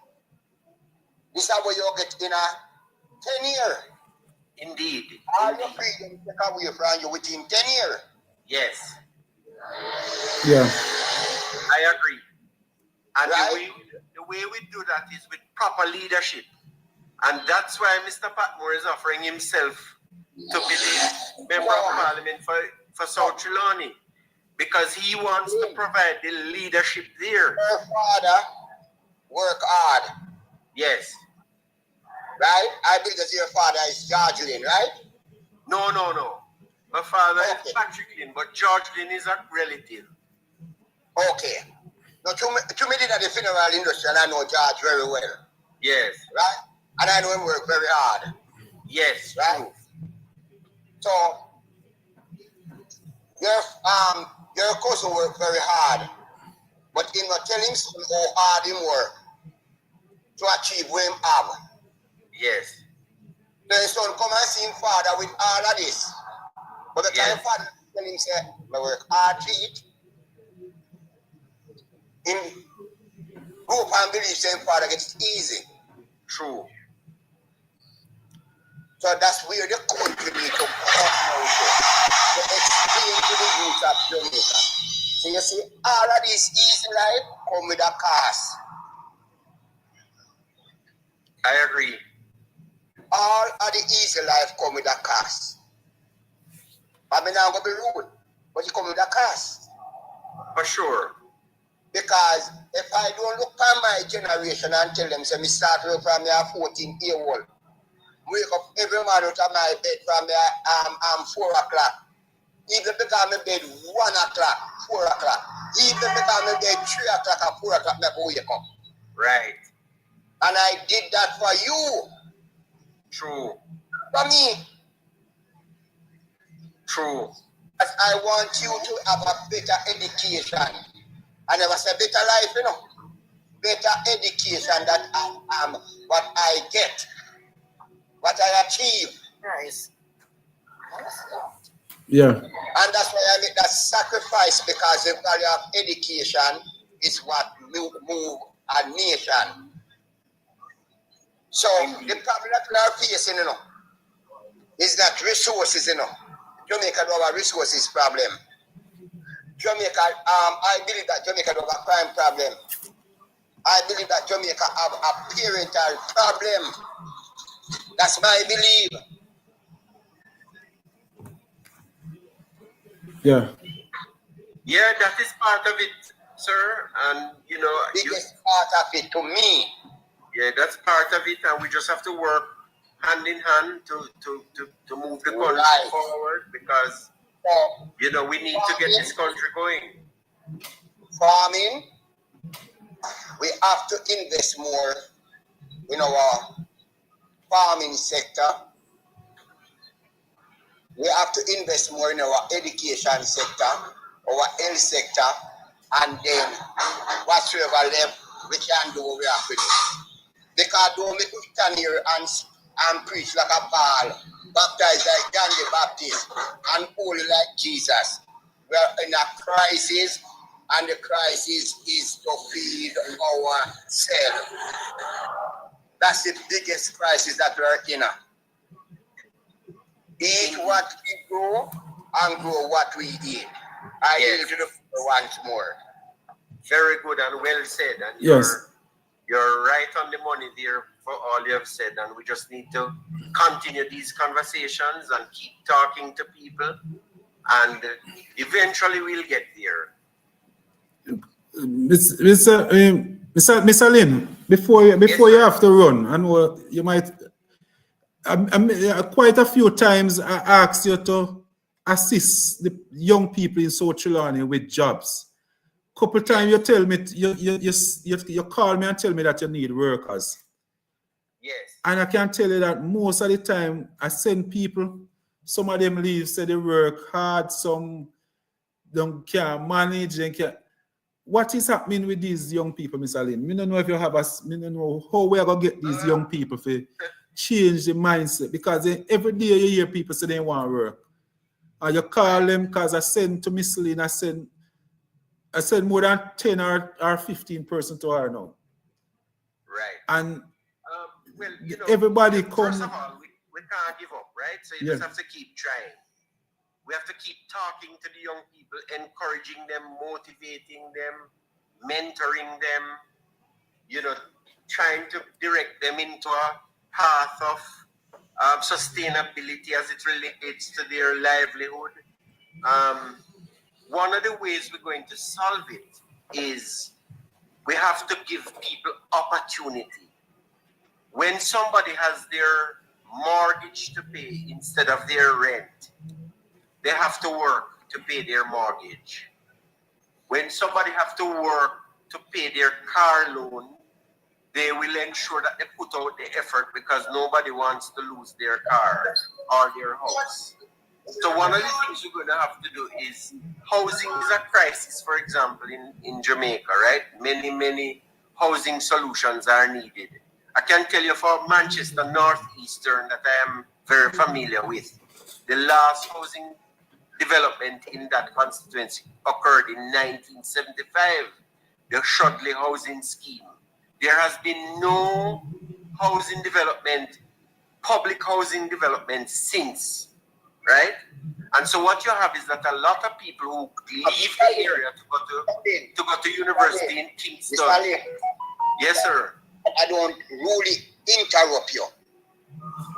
this is what you get in a 10 years. Indeed. All your freedom take away from you within 10 years. Yes. Yeah. I agree. And right? the way we do that is with proper leadership. And that's why Mr. Patmore is offering himself to be the member of parliament for South Trelawney. Because he wants to provide the leadership there. Your father work hard. Yes. Right? I believe that your father is George Lynn, right? No. My father is Patrick Lynn, but George Lynn is a relative. Okay. Now, to me, in the funeral industry, and I know George very well. Yes. Right? And I know him work very hard. Yes. Right? True. So, your cousin work very hard. But he not tell him how hard him work to achieve what him have. Yes. So his son come and see him father with all of this. But the time father tell him say, I work hard to it. Him hope and believe saying father gets easy. True. So that's where the country need to come out to explain to the youth of Jamaica. So you see, all of this easy life come with a cost. I agree. All of the easy life come with a cost. I mean, I'm going to be rude, but it comes with a cost. For sure. Because if I don't look at my generation and tell them, say, me start work from me at 14-year-old, wake up every man out of my bed from me at 4 o'clock. Even because my bed 1 o'clock, 4 o'clock. Even because my bed 3 o'clock and 4 o'clock, I wake up. Right. And I did that for you. True. For me. True. Because I want you to have a better education. I never say better life, you know. Better education that I am, what I get, what I achieve. Nice. Yeah. And that's why I make that sacrifice, because the value of education is what move a nation. So the problem that we are facing, you know, is that resources, you know. Jamaica don't have a resources problem. Jamaica, I believe that Jamaica don't have a crime problem. I believe that Jamaica have a parental problem. That's my belief. Yeah. Yeah, that is part of it, sir. And you know, Biggest part of it to me. yeah, that's part of it, and we just have to work hand in hand to move the country forward, because you know we need to get this country going. Farming, we have to invest more in our farming sector. We have to invest more in our education sector, our health sector, and then whatsoever left we can do, we have to do. Because don't make me stand here and preach like a Paul, baptized like John the Baptist, and holy like Jesus. We are in a crisis, and the crisis is to feed ourselves. That's the biggest crisis that we are in. Eat what we grow and grow what we eat. I yield to the floor once more. Very good and well said. And Yes. you're right on the money there for all you have said. And we just need to continue these conversations and keep talking to people. And eventually we'll get there. Mr. Lynn, before you have to run, I know you might. Quite a few times I asked you to assist the young people in South Trelawney with jobs. Couple times you tell me you call me and tell me that you need workers. Yes. And I can tell you that most of the time I send people. Some of them leave, say they work hard. Some don't can't manage. They can't. What is happening with these young people, Mr. Lynn? I don't know if you have I don't know how we are gonna get these young people to change the mindset, because every day you hear people say they want to work. And you call them, because I send to Miss Lynn, I send more than 10 or 15 person to her now. Right. And well, you know, everybody first come. of all, we can't give up, right? So you just have to keep trying. We have to keep talking to the young people, encouraging them, motivating them, mentoring them, you know, trying to direct them into a path of sustainability as it relates to their livelihood. One of the ways we're going to solve it is we have to give people opportunity. When somebody has their mortgage to pay instead of their rent, they have to work to pay their mortgage. When somebody have to work to pay their car loan, they will ensure that they put out the effort, because nobody wants to lose their car or their house. So one of the things you're going to have to do is, housing is a crisis, for example, in Jamaica, right? Many housing solutions are needed. I can tell you for Manchester Northeastern that I am very familiar with. The last housing development in that constituency occurred in 1975, the Shudley Housing Scheme. There has been no housing development, public housing development since, right? And so what you have is that a lot of people who leave the area to go to university in Kingston. Yes, sir. I don't really interrupt you.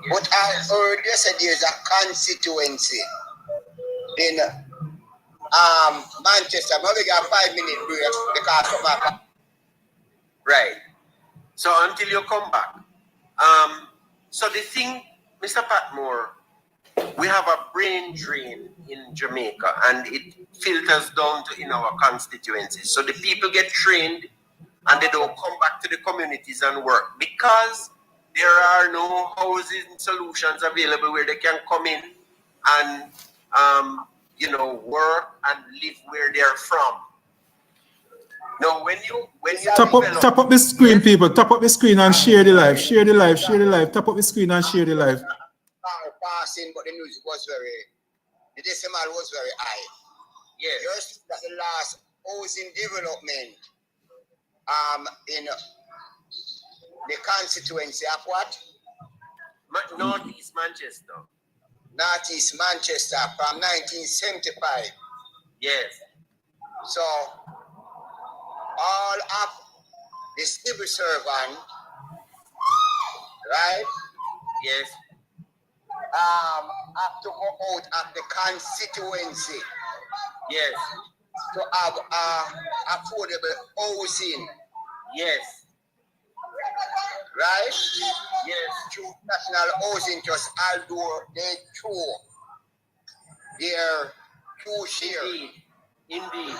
But I heard you say there's a constituency in Manchester. Maybe we got a 5-minute break because of my. Right. So until you come back. So the thing, Mr. Patmore, we have a brain drain in Jamaica and it filters down to in our constituencies. So the people get trained and they don't come back to the communities and work because there are no housing solutions available where they can come in and work and live where they're from. Now, when you Tap up the screen, people. Tap up the screen and share the live. Share the live. Share the live. Tap up the screen and share the live. Passing, but the music was the decimal was very high. Yes. Just that the last housing development in the constituency of what? Northeast Manchester. Northeast Manchester from 1975. Yes. So all of the civil servant, right? Yes. Have to go out of the constituency. Yes. To have affordable housing. Yes. Right? Yes. Through National Housing Trust, although they throw their true share. Indeed.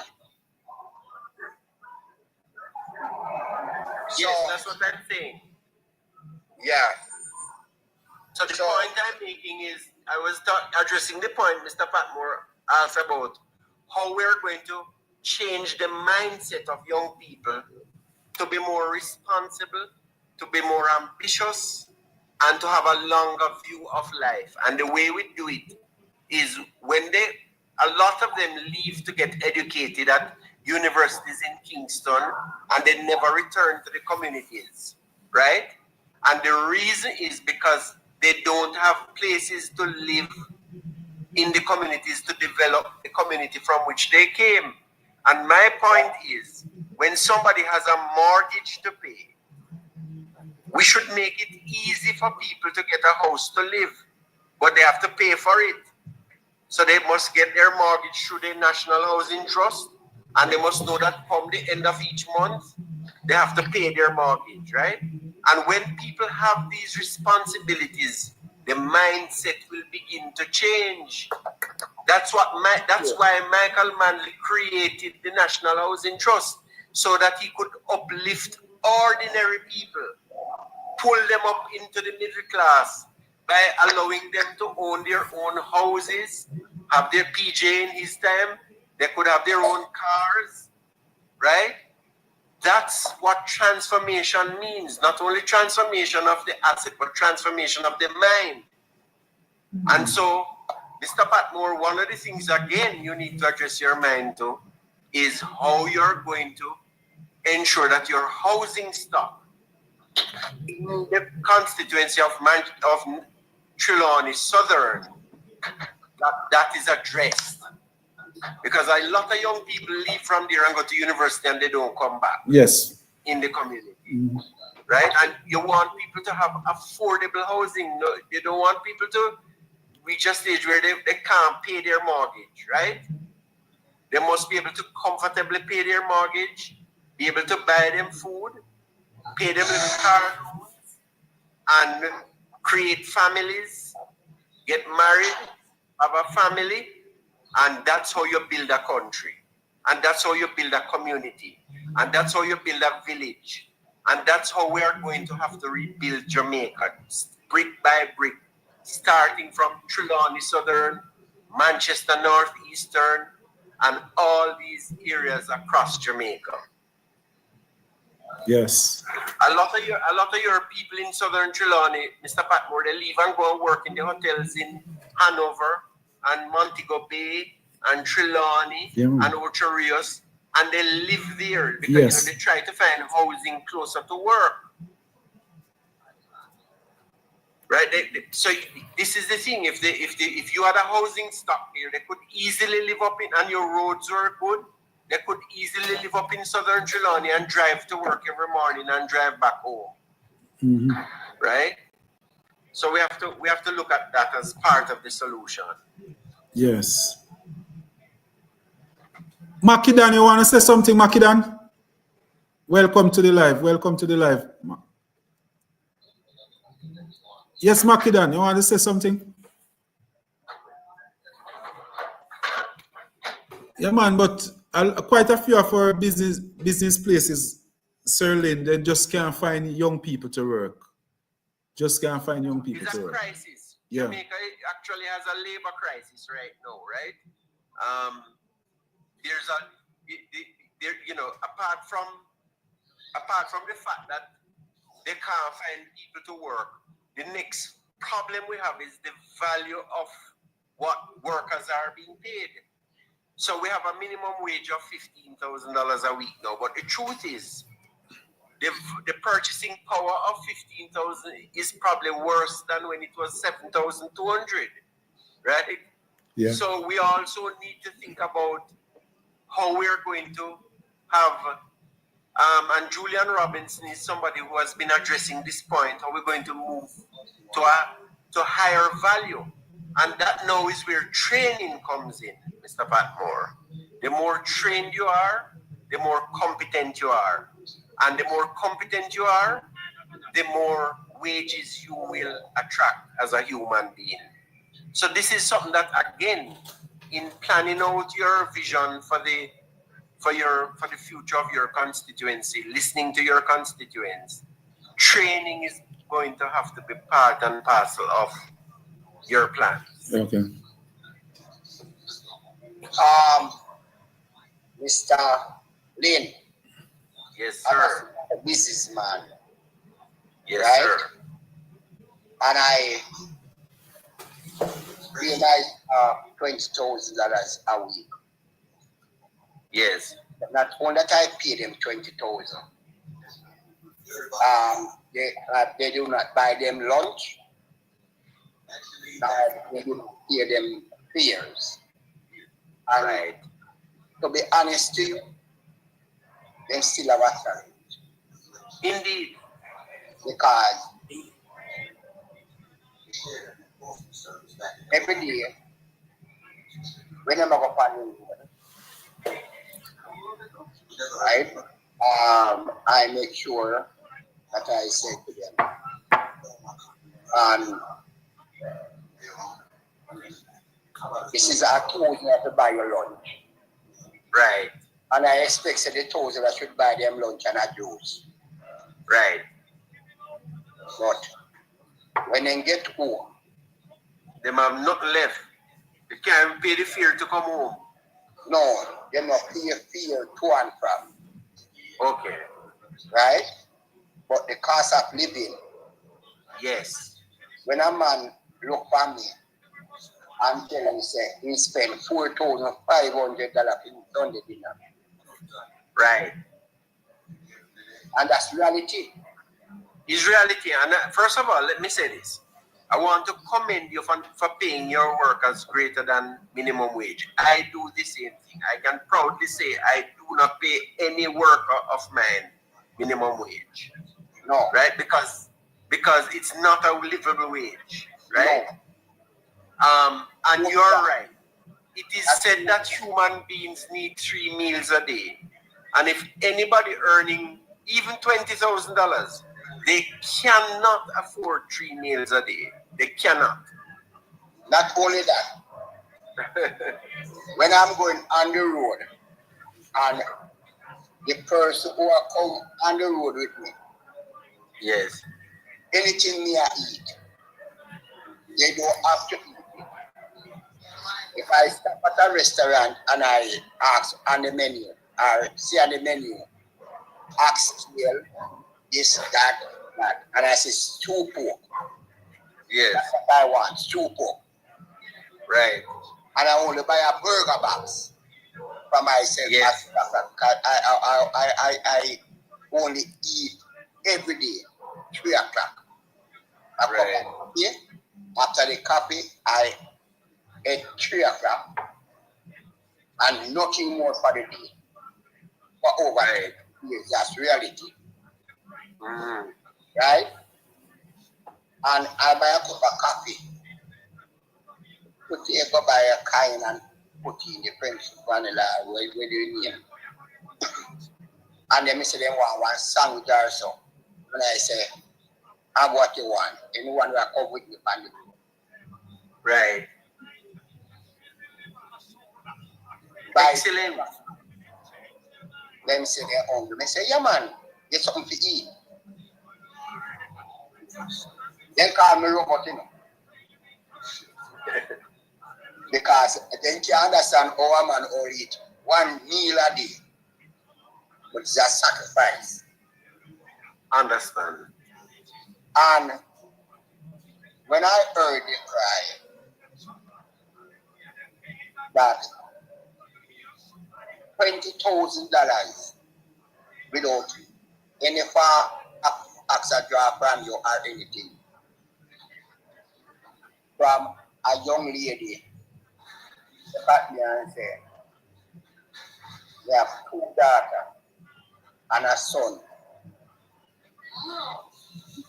So, yes, that's what I'm saying. Yeah. So the point I'm making is, I was addressing the point Mr. Patmore asked about how we're going to change the mindset of young people to be more responsible, to be more ambitious, and to have a longer view of life. And the way we do it is when a lot of them leave to get educated at universities in Kingston and they never return to the communities, right? And the reason is because they don't have places to live in the communities to develop the community from which they came. And my point is, when somebody has a mortgage to pay, we should make it easy for people to get a house to live, but they have to pay for it. So they must get their mortgage through the National Housing Trust, and they must know that come the end of each month, they have to pay their mortgage, right? And when people have these responsibilities, the mindset will begin to change. That's why Michael Manley created the National Housing Trust, so that he could uplift ordinary people, pull them up into the middle class by allowing them to own their own houses, have their PJ in his time, they could have their own cars, right? That's what transformation means. Not only transformation of the asset, but transformation of the mind. And so, Mr. Patmore, one of the things, again, you need to address your mind to is how you're going to ensure that your housing stock in the constituency of Trelawney Southern, that is addressed. Because a lot of young people leave from there and go to university and they don't come back. Yes. In the community. Right? And you want people to have affordable housing. No, you don't want people to reach a stage where they can't pay their mortgage, right? They must be able to comfortably pay their mortgage, be able to buy them food, pay them little car loans, and create families, get married, have a family, and that's how you build a country. And that's how you build a community. And that's how you build a village. And that's how we are going to have to rebuild Jamaica, brick by brick, starting from Trelawney Southern, Manchester Northeastern, and all these areas across Jamaica. Yes. A lot of your people in Southern Trelawney, Mr. Patmore, they leave and go and work in the hotels in Hanover and Montego Bay and Trelawney and Ocho Rios, and they live there because they try to find housing closer to work. Right? So this is the thing. If you had a housing stock here, they could easily live up in, and your roads were good, they could easily live up in Southern Trelawney and drive to work every morning and drive back home. Right? So we have to look at that as part of the solution. Yes. Makidan, you want to say something, Makidan? Welcome to the live. Welcome to the live. Yes, Makidan, you want to say something? Yeah, man, but quite a few of our business places, Sir Lynn, they just can't find young people to work. Just can't find young people It's to a work. crisis. Yeah. Jamaica actually has a labor crisis right now, right? There's a, you know, apart from the fact that they can't find people to work, the next problem we have is the value of what workers are being paid. So we have a minimum wage of $15,000 a week now, but the truth is, the purchasing power of 15,000 is probably worse than when it was 7,200, right? Yeah. So we also need to think about how we're going to have, and Julian Robinson is somebody who has been addressing this point, how we're going to move to higher value. And that now is where training comes in, Mr. Patmore. The more trained you are, the more competent you are. And the more competent you are, the more wages you will attract as a human being. So this is something that, again, in planning out your vision for the future of your constituency, listening to your constituents, training is going to have to be part and parcel of your plans. Okay. Mr. Lynn. Yes, sir. I'm a businessman. Yes, right? sir. And I realized $20,000 a week. Yes. Not only that I pay them 20,000. They do not buy them lunch. They do not pay them fares. And right. To be honest to you, they still have a challenge. Indeed. Because every day, when I'm up on the road, right, I make sure that I say to them, this is a told you to buy your lunch. Right. And I expect that the told I should buy them lunch and a juice. Right. But when they get home, they have nothing left. They can't pay the fare to come home. No, they not pay a fare to and from. Okay. Right? But the cost of living. Yes. When a man look for me and tell him say he spent $4,500 for Sunday dinner. Right. And that's reality. It's reality. And first of all, let me say this. I want to commend you for paying your workers greater than minimum wage. I do the same thing. I can proudly say I do not pay any worker of mine minimum wage. No. Right? Because it's not a livable wage. Right? No. And you're right. It is said that human beings need 3 meals a day. And if anybody earning even $20,000, they cannot afford 3 meals a day. They cannot. Not only that, when I'm going on the road and the person who are come on the road with me, yes, anything me I eat, they don't have to eat it. If I stop at a restaurant and I ask on the menu, or see on the menu, ask scale, this, that, and I say stew pork. yes, that's what I want, stew pork. Right. And I only buy a burger box for myself. Yes. I only eat every day, 3 o'clock. I right. cup of coffee. After the coffee, I eat 3 o'clock and nothing more for the day. For over 8 years, that's reality. Mm. Right? And I buy a cup of coffee. To take go buy a kind and put in the French vanilla, where do you name? And then I say they want one sandwich or so. And I say, have what you want. Anyone will come with me on the group. Right. Excellent. Them say they're hungry. I say, yeah man, get something to eat. Then call me robot, you know. Because they can't understand how a man will eat one meal a day. But it's a sacrifice. Understand. And when I heard the cry that $20,000 without any far extra draw from you or anything, from a young lady, look at me and say, they have 2 daughters and a son,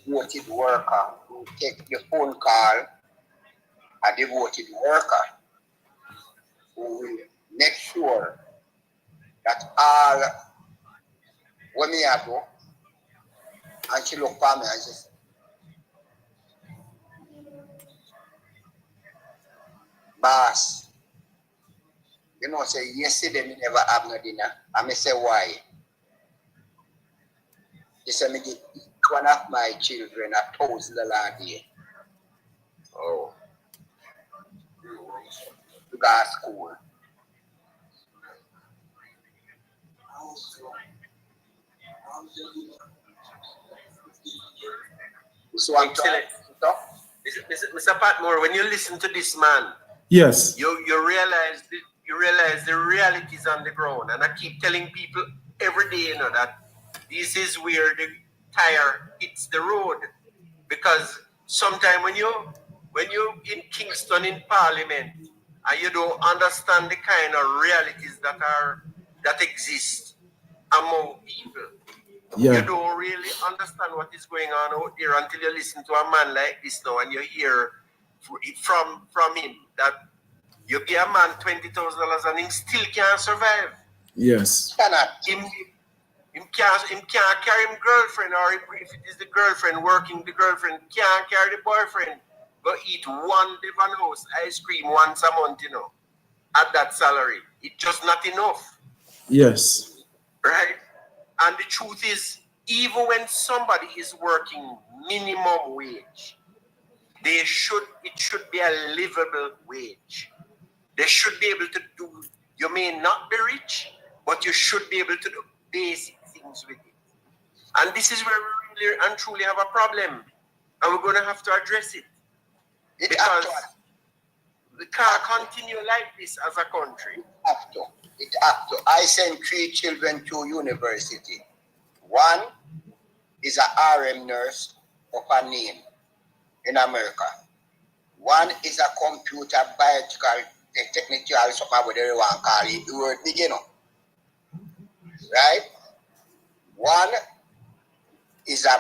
devoted worker who take the phone call, a devoted worker who will make sure that all when me I go, and she look for me and she say, boss, you know, say yesterday me never have no dinner. And me say why? He said me give one of my children $1,000 a day. Oh. To go to school. So I'm Excellent. Mr. Patmore, when you listen to this man, Yes. you realize the realities on the ground. And I keep telling people every day, you know, that this is where the tire hits the road. Because sometimes when you in Kingston in Parliament and you don't understand the kind of realities that exist among people, you Yeah. don't really understand what is going on out there until you listen to a man like this now and you hear from him that you pay a man $20,000 and he still can't survive. Yes. cannot. Him can't carry him girlfriend, or if it is the girlfriend working, the girlfriend can't carry the boyfriend. Go eat one Devon House ice cream once a month, you know, at that salary. It's just not enough. Yes. Right? And the truth is, even when somebody is working minimum wage, it should be a livable wage. They should be able to do, you may not be rich, but you should be able to do basic things with it. And this is where we really and truly have a problem. And we're going to have to address it. Because we can't continue like this as a country. It have to. I sent 3 children to university. One is a RM nurse of a name in America. One is a computer biological technical, something whatever you want to call it, the word big, you know. Right? One is a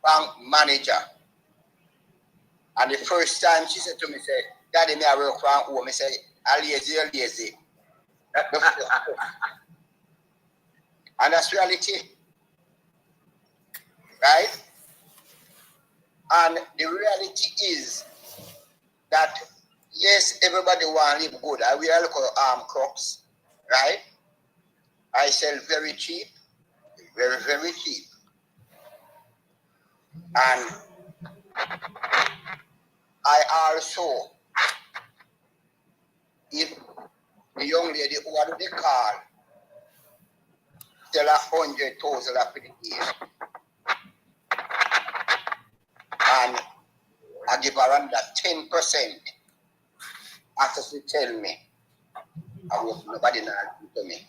bank manager. And the first time she said to me, say, Daddy, me I work from home. I said, I'm lazy. And that's reality. Right? And the reality is that, yes, everybody want to live good. I wear crops, right? I sell very cheap, very, very cheap. And I also, if the young lady who had the car, tell her $100,000 for the year. And I give her under 10% after she tell me. I hope nobody now to me.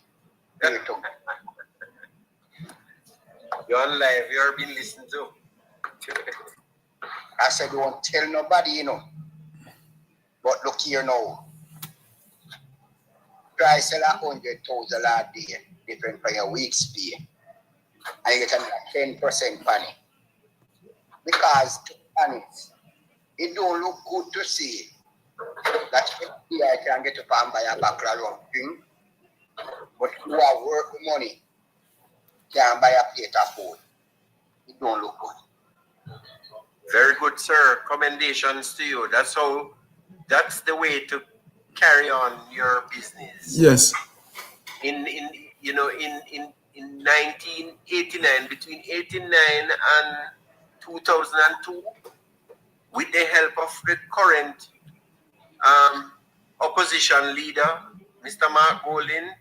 You're on live, you're being listened to. I said, don't tell nobody, you know. But look here now. Try sell $100,000 a day, different from your week's pay. And you get another 10% money. Because, to be honest, it don't look good to see that I can get up and buy a background thing, but who are work with money can buy a plate of food. It don't look good. Very good, sir. Commendations to you. That's the way to carry on your business. Yes. In 1989, between 89 and 2002, with the help of the current opposition leader, Mr. Mark Golding,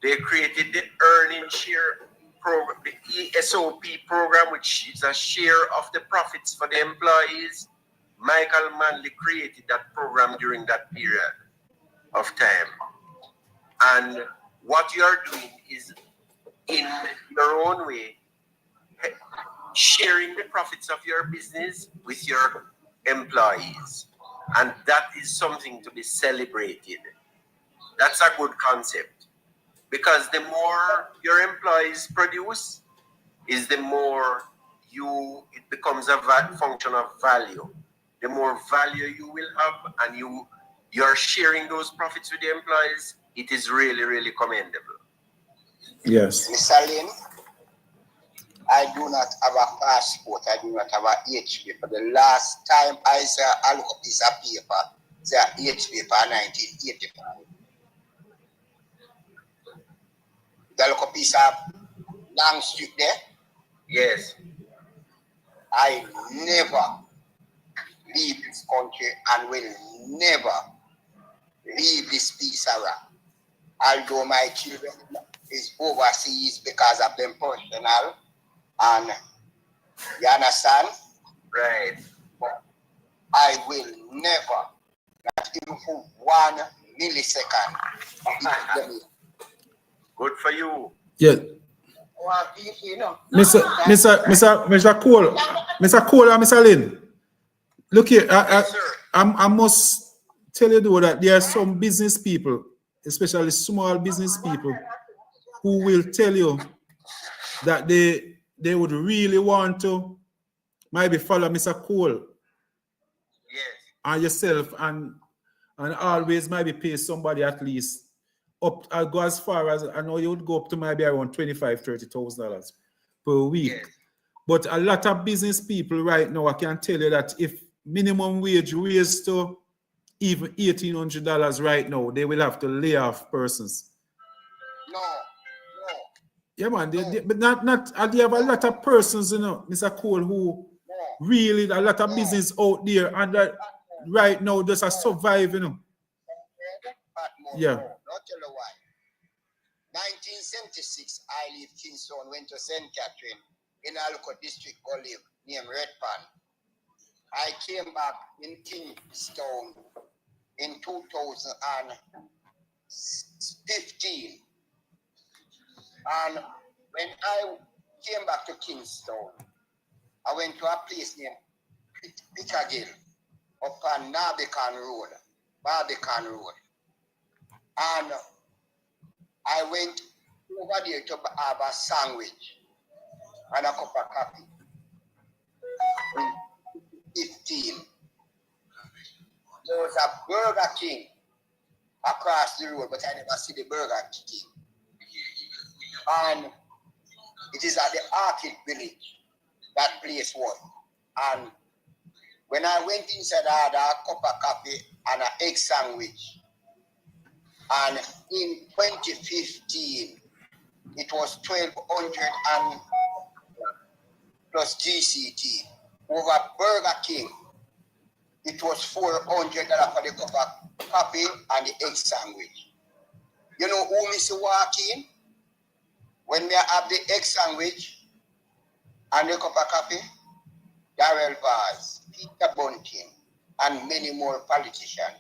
they created the earning share program, the ESOP program, which is a share of the profits for the employees. Michael Manley created that program during that period of time. And what you are doing is, in your own way, sharing the profits of your business with your employees. And that is something to be celebrated. That's a good concept. Because the more your employees produce, is the more it becomes a function of value. The more value you will have, and you're sharing those profits with the employees, it is really, really commendable. Yes. Mr. Lynn, I do not have a passport. I do not have a HP. For the last time I saw a look piece of paper, it's a HP for 1985. The look piece of long strip there. Yes. I never leave this country and will never leave this piece of rock. Although my children is overseas because of them personal, and you understand? Right. But I will never, not even for 1 millisecond, Good for you. Yeah. You know. Mr. Cole, and Mr. Lynn, look here, Yes, sir. I must tell you though that there are some business people, especially small business people, who will tell you that they would really want to maybe follow Mr. Cole Yes. and yourself and always maybe pay somebody at least up. I'll go as far as I know you would go up to maybe around $25,000-$30,000 per week. Yes. But a lot of business people right now, I can tell you that if minimum wage raised to even $1,800 right now, they will have to lay off persons. No. Yeah, man. But not. They have a lot of persons, Mr. Cole, who really a lot of business out there, and that right now just are surviving. Yeah. Not tell you why. 1976, I leave Kingston, went to St. Catherine in Alco district, Olive, named Red Pan. I came back in Kingston in 2015. And when I came back to Kingston, I went to a place named Piccadilly up on Barbican Road. And I went over there to have a sandwich and a cup of coffee. In 15. There was a Burger King across the road, but I never see the Burger King. And it is at the Arcade Village, that place was. And when I went inside, I had a cup of coffee and an egg sandwich. And in 2015, it was 1,200 and plus GCT. Over Burger King, it was $400 for the cup of coffee and the egg sandwich. You know who Mr. walk in? When we have the egg sandwich and the cup of coffee? Darrell Vaz, Peter Bunting, and many more politicians.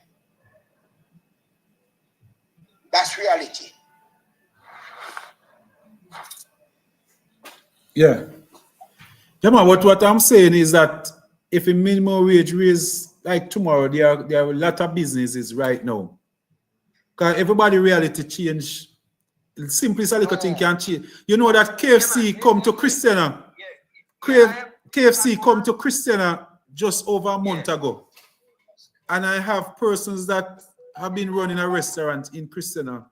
That's reality. Yeah. Yeah, man, what I'm saying is that if a minimum wage raise like tomorrow, there are a lot of businesses right now. Because everybody reality change. Simply so little thing can change. You know that KFC come to Christiana. KFC come to Christiana just over a month ago. And I have persons that have been running a restaurant in Christiana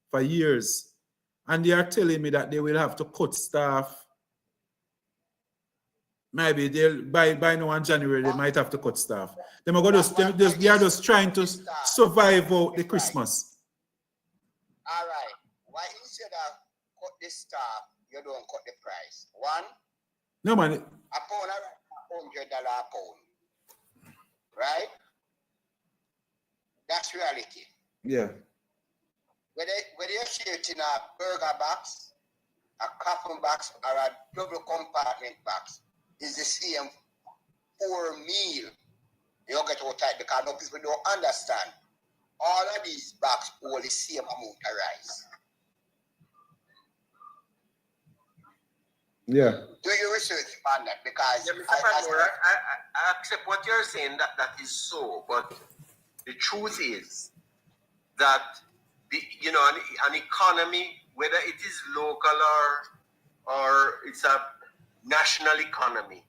for years. And they are telling me that they will have to cut staff. Maybe they'll by now in January they might have to cut staff. They are just trying to survive out the Christmas. All right. Why instead of cut the staff, you don't cut the price? One, No man. a pound, $100 a pound. Right? That's reality. Yeah. Whether you see it in a burger box, a coffin box, or a double compartment box, is the same for meal. You get out tight because no people don't understand. All of these boxes hold the same amount of rice. Yeah. Do your research on that? Because Yeah, Mr. Patmore, I accept what you're saying, that is so, but the truth is that an economy, whether it is local or it's a national economy,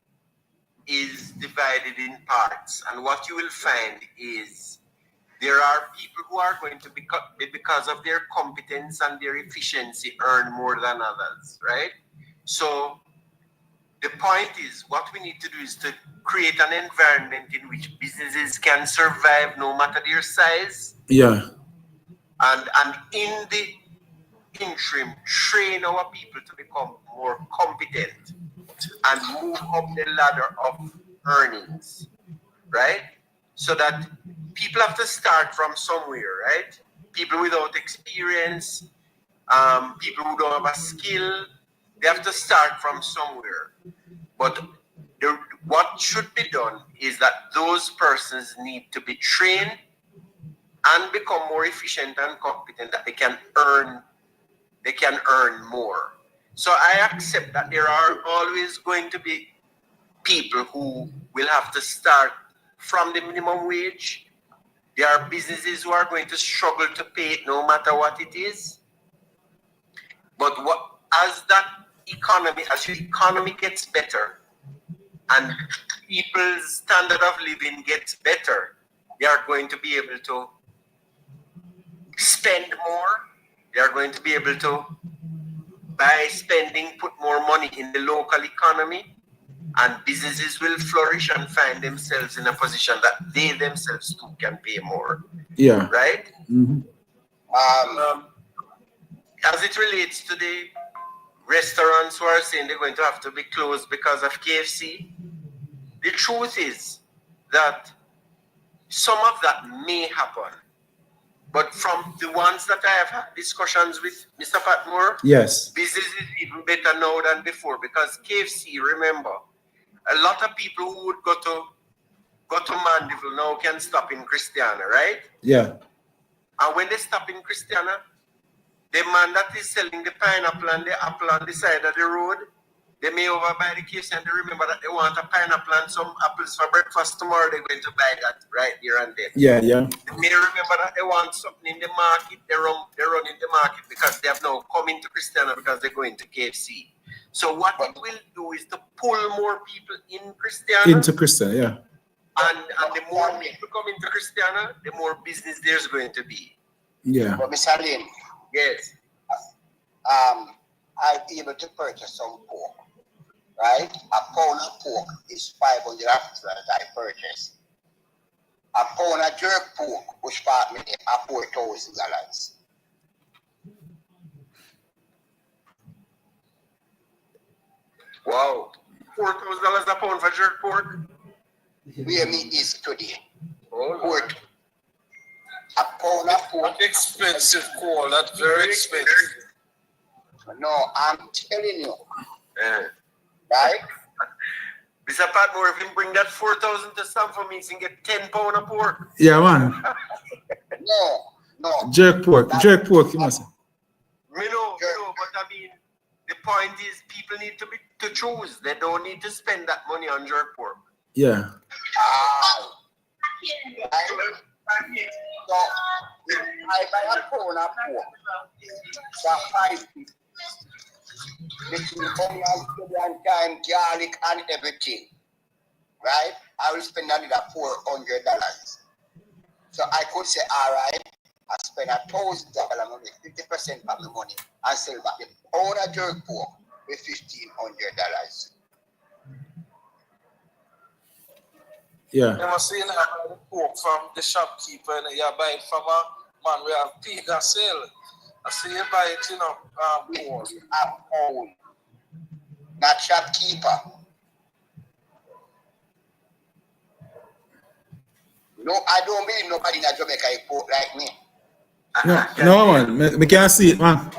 is divided in parts. And what you will find is there are people who are going to because of their competence and their efficiency, earn more than others, right? So the point is, what we need to do is to create an environment in which businesses can survive no matter their size. Yeah. And in the interim, train our people to become more competent and move up the ladder of earnings, right? So that people have to start from somewhere, right? People without experience, people who don't have a skill, they have to start from somewhere. But what should be done is that those persons need to be trained and become more efficient and competent, that they can earn more. So I accept that there are always going to be people who will have to start from the minimum wage. There are businesses who are going to struggle to pay it no matter what it is. But as your economy gets better and people's standard of living gets better, they are going to be able to spend more. They are going to be able to, by spending, put more money in the local economy, and businesses will flourish and find themselves in a position that they themselves too can pay more. Yeah. Right? Mm-hmm. As it relates to the restaurants who are saying they're going to have to be closed because of KFC, the truth is that some of that may happen. But from the ones that I have had discussions with Mr. Patmore, yes, business is even better now than before, because KFC, remember, a lot of people who would go to Mandeville now can stop in Christiana, right? Yeah. And when they stop in Christiana, the man that is selling the pineapple and the apple on the side of the road, they may over buy the KFC and they remember that they want a pineapple and some apples for breakfast tomorrow. They're going to buy that right here and there. Yeah, yeah. They may remember that they want something in the market. They run in the market because they have now come into Christiana because they're going to KFC. So what it will do is to pull more people in Christiana. Into Christiana, yeah. And the more people come into Christiana, the more business there's going to be. Yeah. But Mr. Lynn, yes. I'm able to purchase some pork, right? A pound of pork is 500 that I purchased. A pound of jerk pork, which bought me $4,000. Wow. $4,000 a pound for jerk pork? Where meat is today. Oh, Pork. A pound of pork. That's expensive, Paul. That's very expensive. No, I'm telling you. Yeah. Right? Mr. Patmore, if you bring that 4,000 to some for me, you can get 10 pounds of pork. Yeah, man. No. Jerk pork, you must say. We know, but I mean, the point is people need to choose. They don't need to spend that money on jerk pork. Yeah. So, if I buy a pound of pork for $5.50, between onion, and thyme, garlic, and everything, right? I will spend another $400. So I could say, all right, I spend $1,000 on it, 50% of the money, and sell back the pound of jerk pork with $1,500. Yeah. You must see that pork from the shopkeeper and you buy it from a man we have pig and sell. I see you buy it, pork. A pound, not shopkeeper. No, I don't believe nobody in Jamaica is poor like me. No, man. Me can't see it, man.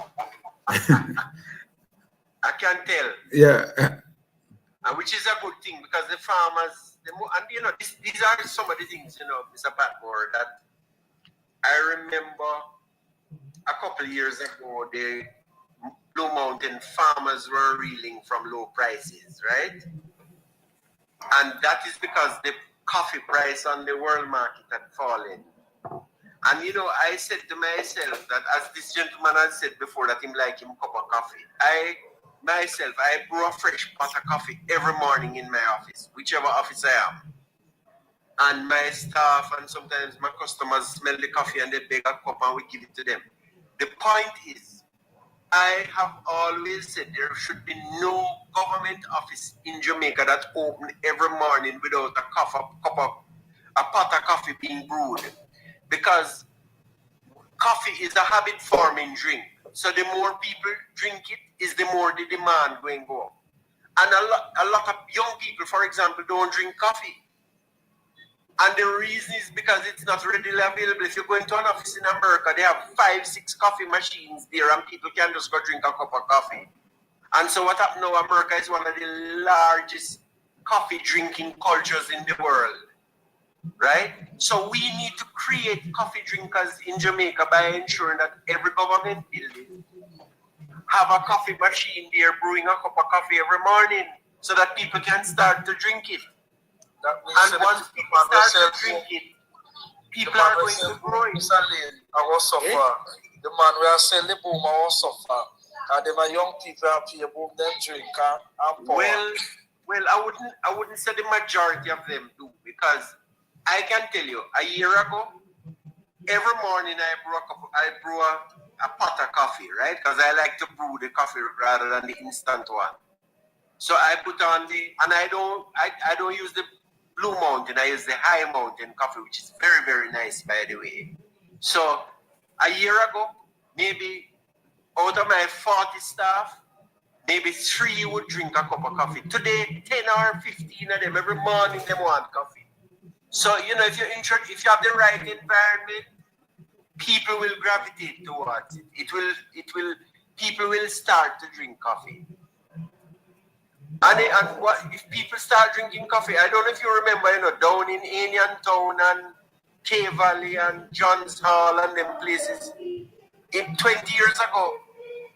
I can tell. Yeah. Which is a good thing because the farmers, and these are some of the things, Mr. Patmore, that I remember a couple of years ago, the Blue Mountain farmers were reeling from low prices, right? And that is because the coffee price on the world market had fallen. And I said to myself that, as this gentleman had said before, that him like him cup of coffee. I brew a fresh pot of coffee every morning in my office, whichever office I am. And my staff and sometimes my customers smell the coffee and they beg a cup and we give it to them. The point is, I have always said there should be no government office in Jamaica that open every morning without a pot of coffee being brewed. Because coffee is a habit-forming drink. So the more people drink it, is the more the demand going to go up. And a lot of young people, for example, don't drink coffee. And the reason is because it's not readily available. If you go into an office in America, they have 5-6 coffee machines there and people can just go drink a cup of coffee. And so what happened now, America is one of the largest coffee drinking cultures in the world. Right? So we need to create coffee drinkers in Jamaica by ensuring that every government building have a coffee machine there brewing a cup of coffee every morning so that people can start to drink it. And once people start to drink it, people are going to grow it. I will suffer. The man will sell the boom, I will suffer. And then my young people have to boom them drink and pour. Well, I wouldn't say the majority of them do, because I can tell you, a year ago, every morning I brew a pot of coffee, right? Because I like to brew the coffee rather than the instant one. So I put on and I don't use the Blue Mountain, I use the High Mountain coffee, which is very, very nice, by the way. So a year ago, maybe out of my 40 staff, maybe 3 would drink a cup of coffee. Today, 10 or 15 of them, every morning they want coffee. So, if if you have the right environment, people will gravitate towards it. People will start to drink coffee. And what if people start drinking coffee? I don't know if you remember, down in Indian Town and K Valley and Johns Hall and them places, 20 years ago,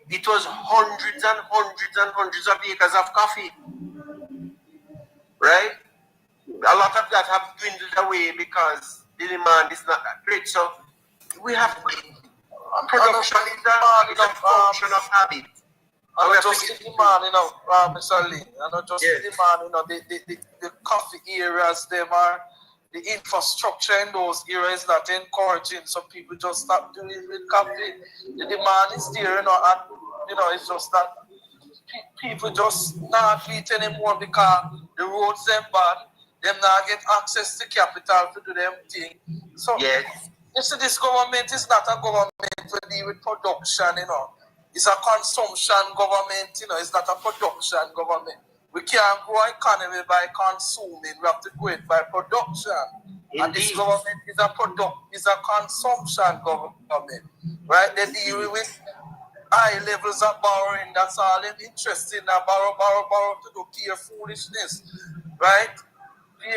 it was hundreds and hundreds and hundreds of acres of coffee. Right? A lot of that have dwindled away because the demand is not that great. So we have production is a function of habit. And not just the demand, Mr. Lee. And not just the demand, the coffee areas, the infrastructure in those areas not encouraging. So people just stop doing it with coffee. The demand is there, and it's just that people just not eat anymore because the roads them bad. Them not get access to capital to do them thing. So yes. You see, this government is not a government to deal with production, It's a consumption government, It's not a production government. We can't grow economy by consuming. We have to grow it by production. Indeed. And this government is a consumption government, right? They deal with high levels of borrowing. That's all they're interested in. Borrow to do pure foolishness, right?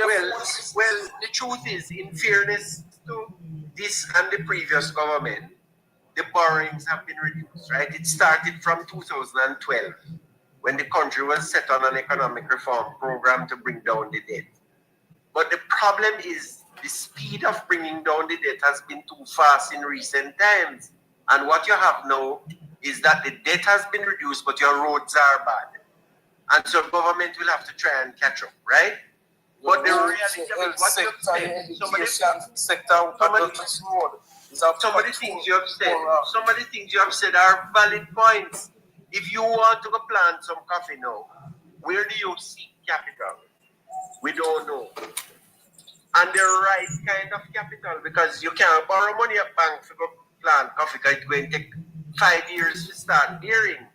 Well, the truth is, in fairness to this and the previous government, the borrowings have been reduced, right? It started from 2012 when the country was set on an economic reform program to bring down the debt. But the problem is the speed of bringing down the debt has been too fast in recent times. And what you have now is that the debt has been reduced, but your roads are bad. And so government will have to try and catch up, right? But the reality of it, what you said, some of the things you have said are valid points. If you want to go plant some coffee now, where do you seek capital? We don't know. And the right kind of capital, because you can't borrow money at bank to go plant coffee, because it's going to take 5 years to start bearing.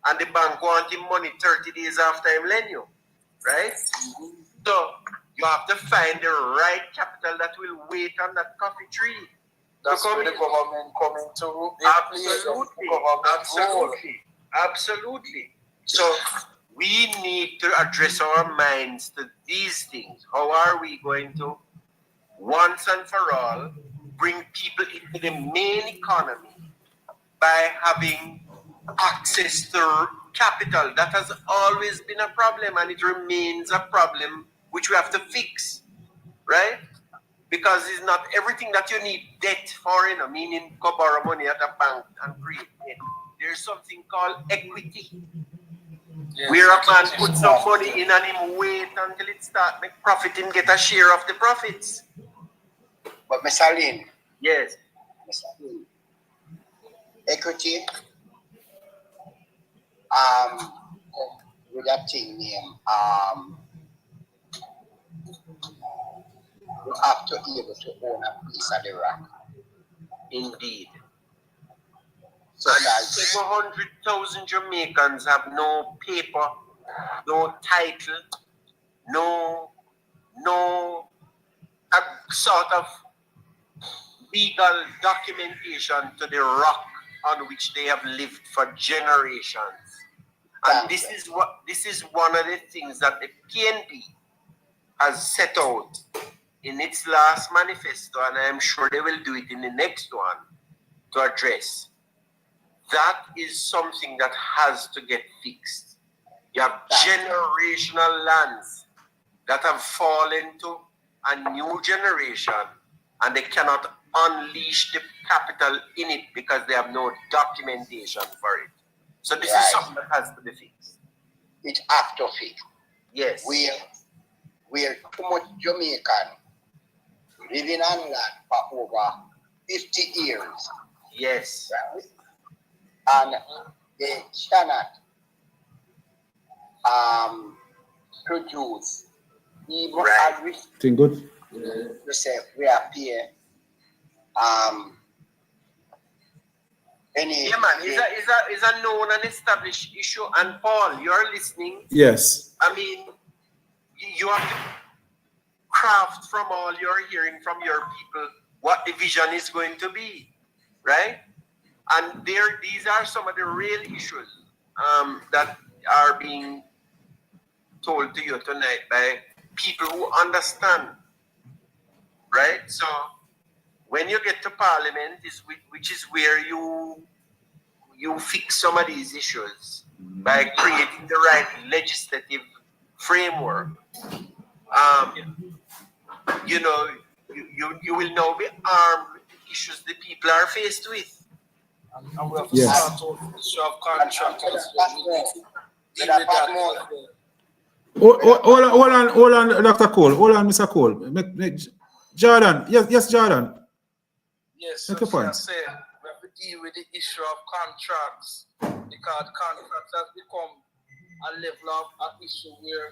And the bank wants him money 30 days after him lend you, right? So you have to find the right capital that will wait on that coffee tree. That's where the government coming to. Absolutely. So we need to address our minds to these things. How are we going to, once and for all, bring people into the main economy by having access to capital? That has always been a problem, and it remains a problem which we have to fix, right? Because it's not everything that you need debt for, meaning go borrow money at a bank and create debt. There's something called equity. Yes, where a man puts some money in and him wait until it starts make profit and get a share of the profits. But Mr. Lynn. Yes. Mr. Lynn. Equity, with that thing name, you have to be able to own a piece of the rock. Indeed. So 700,000 Jamaicans have no paper, no title, no sort of legal documentation to the rock on which they have lived for generations. And this is one of the things that the PNP has set out in its last manifesto, and I am sure they will do it in the next one to address. That is something that has to get fixed. You have generational lands that have fallen to a new generation, and they cannot unleash the capital in it because they have no documentation for it. So this is something that has to be fixed. It has to fix. Yes. We're too much Jamaican living on land for over 50 years. Yes. Right? And they cannot produce even a thing good. You say we are here. Yeah, man, it's a known and established issue. And Paul, you're listening. Yes. I mean, you have to craft from all you're hearing from your people what the vision is going to be, right? And these are some of the real issues that are being told to you tonight by people who understand, right? So when you get to Parliament, which is where you fix some of these issues by creating the right legislative framework. You will now be armed with the issues the people are faced with. And we have to start off the issue of contractors. Hold on, Dr. Cole. Hold on, Mr. Cole. Jordan. Yes, Jordan. Yes, so I said we have to deal with the issue of contracts because contracts has become a level of an issue where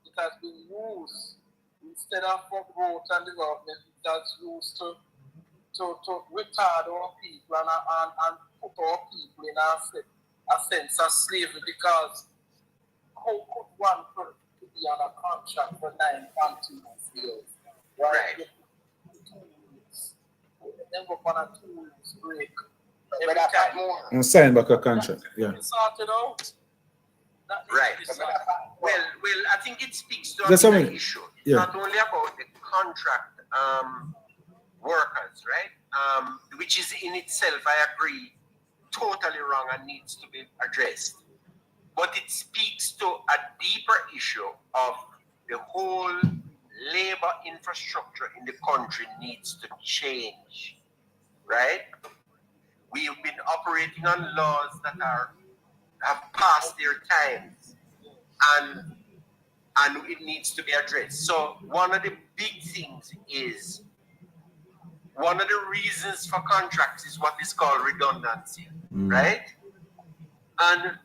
it has been used instead of for growth and development. It has used to retard our people and put our people in a sense of slavery, because how could one be on a contract for 9 continuous years? Right. Then go on a 2 weeks break. And sign back a contract. Yeah. Sorted out. Right. Well, I think it speaks to another issue. It's not only about the contract workers, right? Which is in itself, I agree, totally wrong and needs to be addressed. But it speaks to a deeper issue of the whole labor infrastructure in the country needs to change, right? We've been operating on laws that have passed their times, and and it needs to be addressed. So one of the big things is, one of the reasons for contracts is what is called redundancy, right? And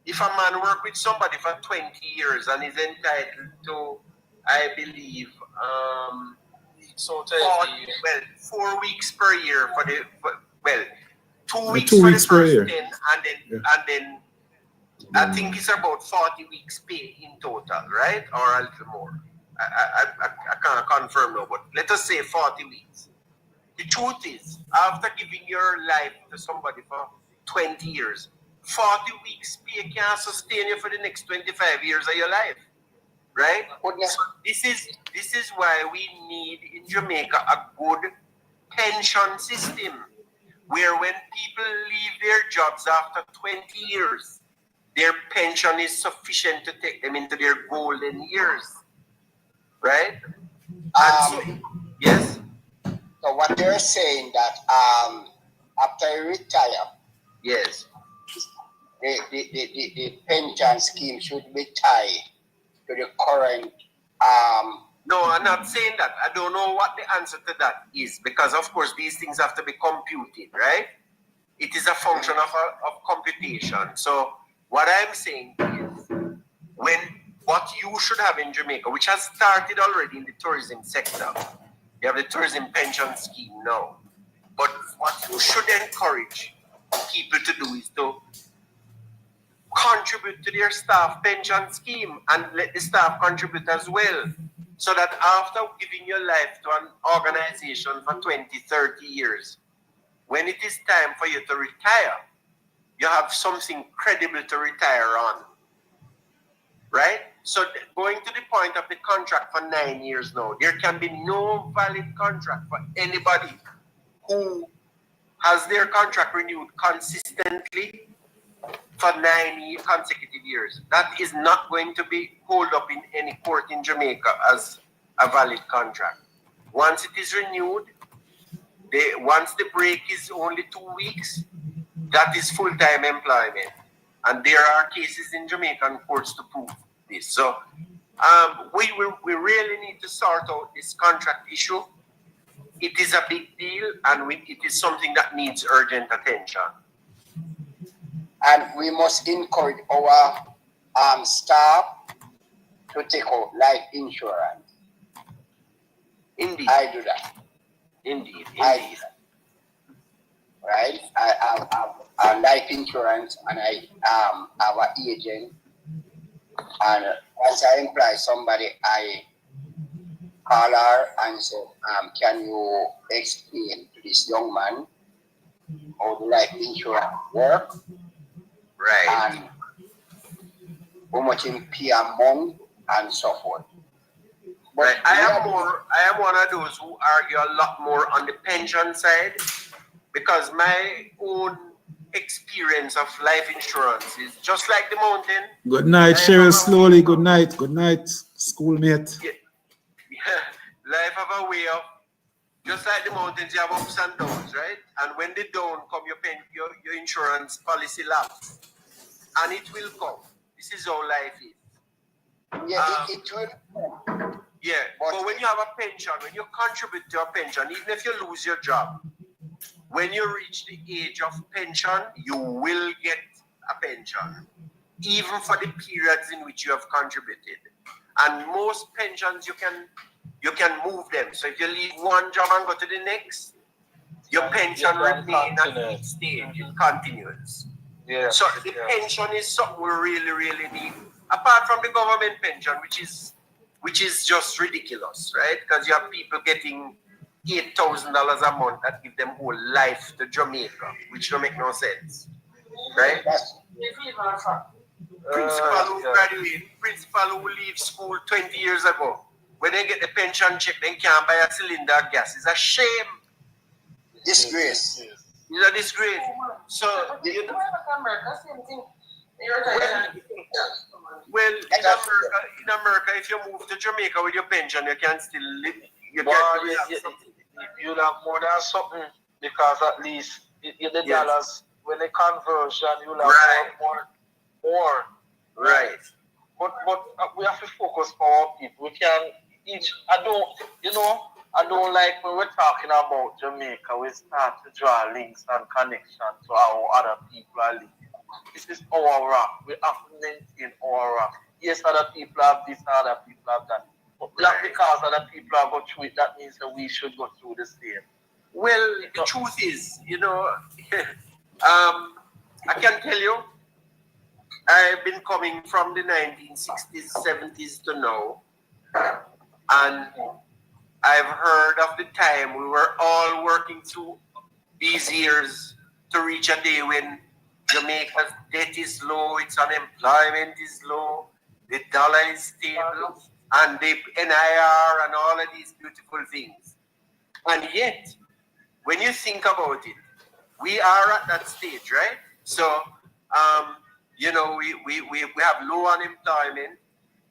if a man work with somebody for 20 years and is entitled to, I believe, 4 weeks per year for the, 2 weeks 2 for weeks the per first year. 10, and then I think it's about 40 weeks pay in total, right? Or a little more. I can't confirm now, but let us say 40 weeks. The truth is, after giving your life to somebody for 20 years, 40 weeks pay can't sustain you for the next 25 years of your life, right? So this is why we need in Jamaica a good pension system, where when people leave their jobs after 20 years, their pension is sufficient to take them into their golden years, right? Yes. So what they're saying that after you retire, Yes. the pension scheme should be tied to the current No, I'm not saying that. I don't know what the answer to that is, because of course these things have to be computed, right? It is a function of computation. So what I'm saying is, what you should have in Jamaica, which has started already in the tourism sector, you have the tourism pension scheme now. But what you should encourage people to do is to contribute to their staff pension scheme and let the staff contribute as well. So that after giving your life to an organization for 20, 30 years, when it is time for you to retire, you have something credible to retire on. Right? So going to the point of the contract for 9 years now, there can be no valid contract for anybody who has their contract renewed consistently for 9 consecutive years. That is not going to be held up in any court in Jamaica as a valid contract. Once it is renewed, once the break is only 2 weeks, that is full-time employment. And there are cases in Jamaican courts to prove this. So we really need to sort out this contract issue. It is a big deal, and it is something that needs urgent attention. and we must encourage our staff to take out life insurance. Indeed. I do that. Indeed. I do that. Right? I have life insurance, and I have an agent. And once I employ somebody, I call her and say, can you explain to this young man how the life insurance work? Right. And how much in pay a month and so forth. But right. I am one of those who argue a lot more on the pension side, because my own experience of life insurance is just like the mountain. Good night, Cheryl. Slowly. Good night. Good night, schoolmate. Yeah. Life have a way of, just like the mountains, you have ups and downs, right? And when they down come, your insurance policy lapse, and it will come. This is how life is. yeah, it will. Yeah, but when you have a pension, when you contribute to a pension, even if you lose your job, when you reach the age of pension, you will get a pension, even for the periods in which you have contributed. And most pensions, you can move them. So if you leave one job and go to the next, your pension remains at each stage. It continues. Yeah. So the pension is something we really, really need. Apart from the government pension, which is just ridiculous, right? Because you have people getting $8,000 a month that give them whole life to Jamaica, which don't make no sense, right? Principal who graduate, principal who leave school 20 years ago, when they get the pension check, they can't buy a cylinder of gas. It's a shame. Disgrace. It's a disgrace. So, well, in America, if you move to Jamaica with your pension, you can still live. You have more than something, because at least the dollars, when the conversion, you'll have more. Right. But we have to focus on our people. We can each. I don't like when we're talking about Jamaica. We start to draw links and connection to how other people are living. This is our rock. We have to maintain our rock. Yes, other people have this, other people have that. But not because other people have gone through it, that means that we should go through the same. Well, the truth is, I can tell you, I've been coming from the 1960s, 70s to now, and I've heard of the time we were all working through these years to reach a day when Jamaica's debt is low, its unemployment is low, the dollar is stable, and the NIR and all of these beautiful things. And yet, when you think about it, we are at that stage, right? So, we have low unemployment,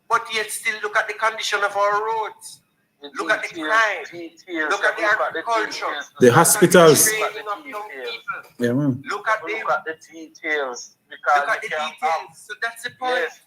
but yet still look at the condition of our roads. Look at the crime. Look at the agriculture. The hospitals. Yeah, man. Look at the details. Look at the details. So that's the point. Yes.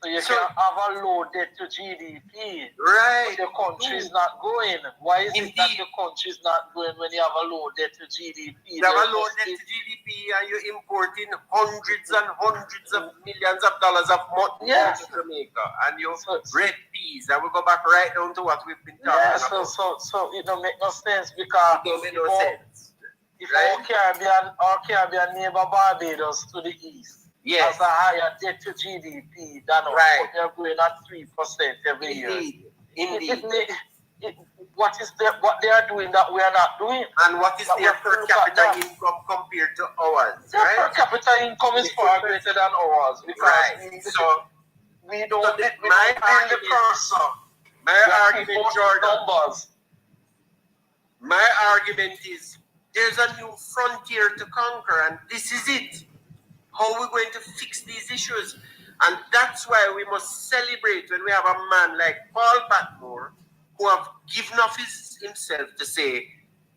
So you can have a low debt to GDP. Right. But the country is not going. Why is it that the country is not going when you have a low debt to GDP? You have a low debt to GDP and you're importing hundreds and hundreds of millions of dollars of money to Jamaica. And you red peas. And we'll go back right down to what we've been talking about. So it don't make no sense because it don't make no sense. If our Caribbean neighbor Barbados to the east has a higher debt to GDP than us, but they're going at 3% every year. Indeed. What they are doing that we are not doing? And what is their per capita income compared to ours? Their per capita income is far greater than ours because we don't build the person. My argument, Jordan. My argument is there's a new frontier to conquer, and this is it. How are we going to fix these issues? And that's why we must celebrate when we have a man like Paul Patmore who have given of himself to say,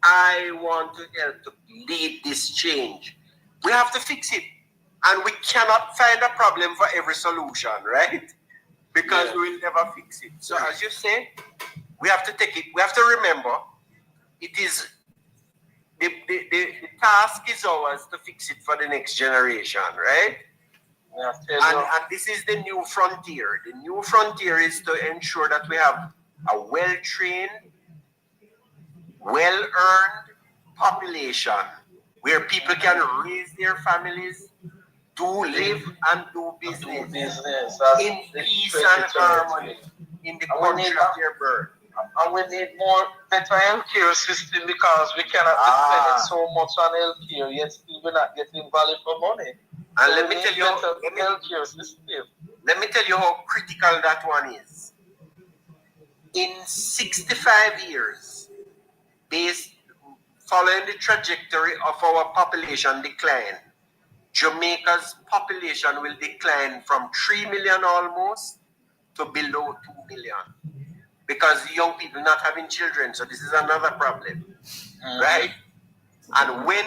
I want to help to lead this change. We have to fix it. And we cannot find a problem for every solution, right? Because we will never fix it. So as you say, we have to take it. We have to remember, it is the task is ours to fix it for the next generation, right? And this is the new frontier. The new frontier is to ensure that we have a well-trained, well-earned population where people can raise their families, do live and do business in peace and harmony in the country of their birth. And we need more better healthcare system because we cannot be spending so much on healthcare yet still we're not getting value for money. And so let me tell you how critical that one is. In 65 years, following the trajectory of our population decline, Jamaica's population will decline from 3 million almost to below 2 million. Because young people not having children, so this is another problem, right? And when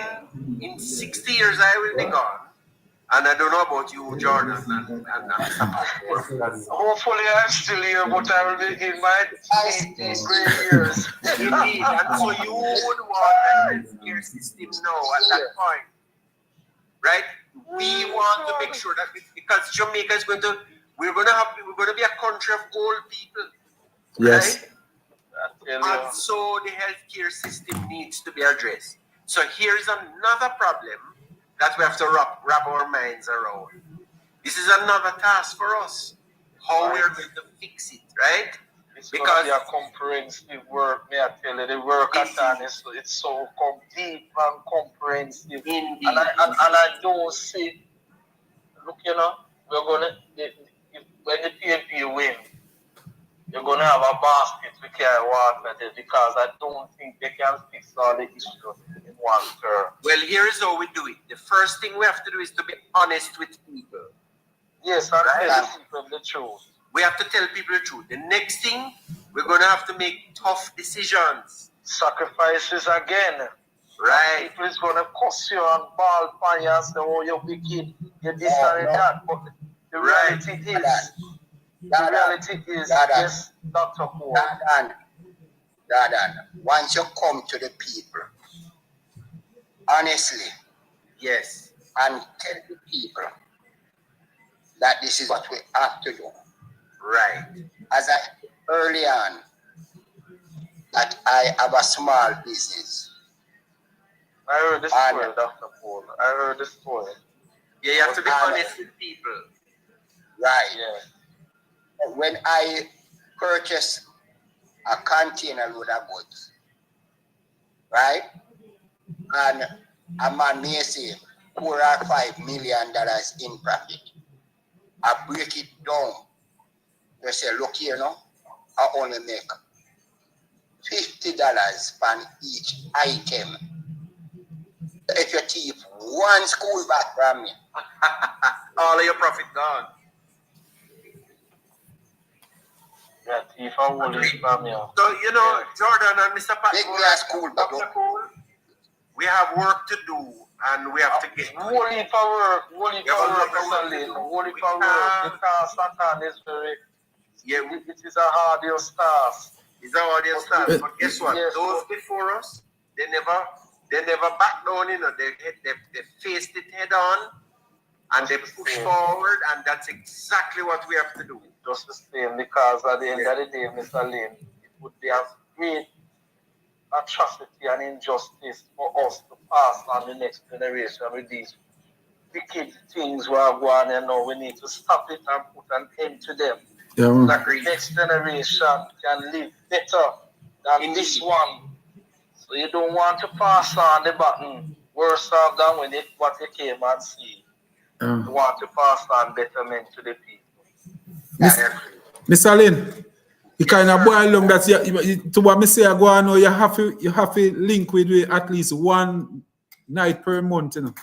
in 60 years I will be gone, and I don't know about you, Jordan, and hopefully I'm still here, but I will be in my great years. Indeed, and so you would want a healthcare system now at that point, right? We want to make sure that because Jamaica is we're going to be a country of old people. Yes. Right? And so the healthcare system needs to be addressed. So here's another problem that we have to wrap our minds around. This is another task for us. How we're going to fix it, right? Because a comprehensive work, may I tell you, the work at hand is it's so deep and comprehensive. Indeed. And I don't see, look, we're gonna when the PNP win, you're going to have a basket to carry water there because I don't think they can fix all the issues in one term. Well, here is how we do it. The first thing we have to do is to be honest with people. Yes, and tell people the truth. We have to tell people the truth. The next thing, we're going to have to make tough decisions. Sacrifices again. Right. People is going to cuss you and ball upon you and say, oh, you're wicked, you're this and that. But the reality is, The reality is, yes, Dr. Paul. Dadan, once you come to the people, honestly, Yes. and tell the people that this is what we have to do. Right. As I said early on, that I have a small business. I heard the story, Dr. Paul. I heard the story. Yeah, you have to be honest with people. Right. Yeah. When I purchase a container load of goods, right? And a man may say $4 or $5 million in profit. I break it down. They say, look here now, I only make $50 per each item. If you thief one school bag from me, all of your profit gone. Yeah, thief and woolly from you. So, you know, Jordan and Mr. make Patmore, me a school bag. Dr. Paul, we have work to do and we have to get Woolly for work, Mr. Lynn. Woolly for work. The task at hand is very, it is a hard task. It's a hard task. But guess what? Yes, those before us, they never back down, you know, they faced it head on and they push forward, and that's exactly what we have to do. Just the same, because at the end of the day, Mr. Lynn, it would be a great atrocity and injustice for us to pass on the next generation with these wicked things we are going, and now we need to stop it and put an end to them. Yeah, So that the next generation can live better than this one. So you don't want to pass on the baton worse off than when what you came and see. You want to pass on betterment to the people. Mr. Lynn, you kind of boil along that to what I say I go on now, you have to link with me at least one night per month, you know.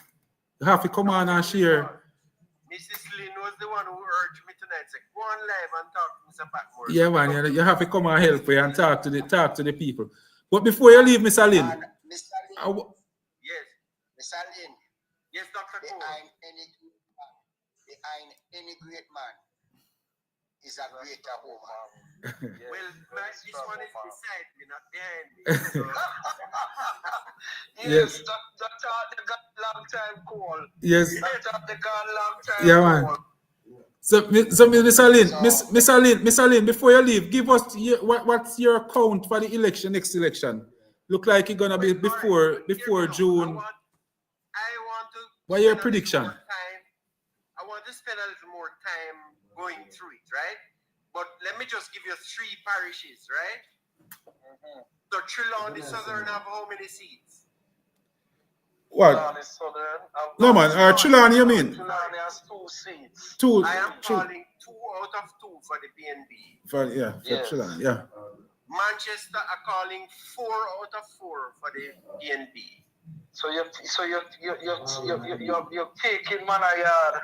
You have to come on and share. Mrs. Lynn was the one who urged me tonight, say, go on live and talk to Mr. Patmore. Yeah, man, you have to come and help me and talk to the people. But before you leave, Mr. Lynn. Mr. Lynn. Yes. Mr. Lynn. Yes, Dr. Cole. Behind any great man is a greater woman. Well, this one is beside me, not behind me. So. Yes, that's how they got long time call. Yes. That's how they got long time yeah, man. call. So Mr. Lynn, before you leave, give us what's your count for the next election? Look like it's gonna be before June. I want to. What your prediction? I want to spend a little more time going through it, right? But let me just give you 3 parishes, right? Mm-hmm. So Trelawney Southern have how many seats? What? No, man. Trelawney, you mean? Trelawney has 2 seats. 2. I am calling 2 out of 2 for the PNB. For Trelawney, yeah. Manchester are calling 4 out of 4 for the PNB. So you're taking Manayard.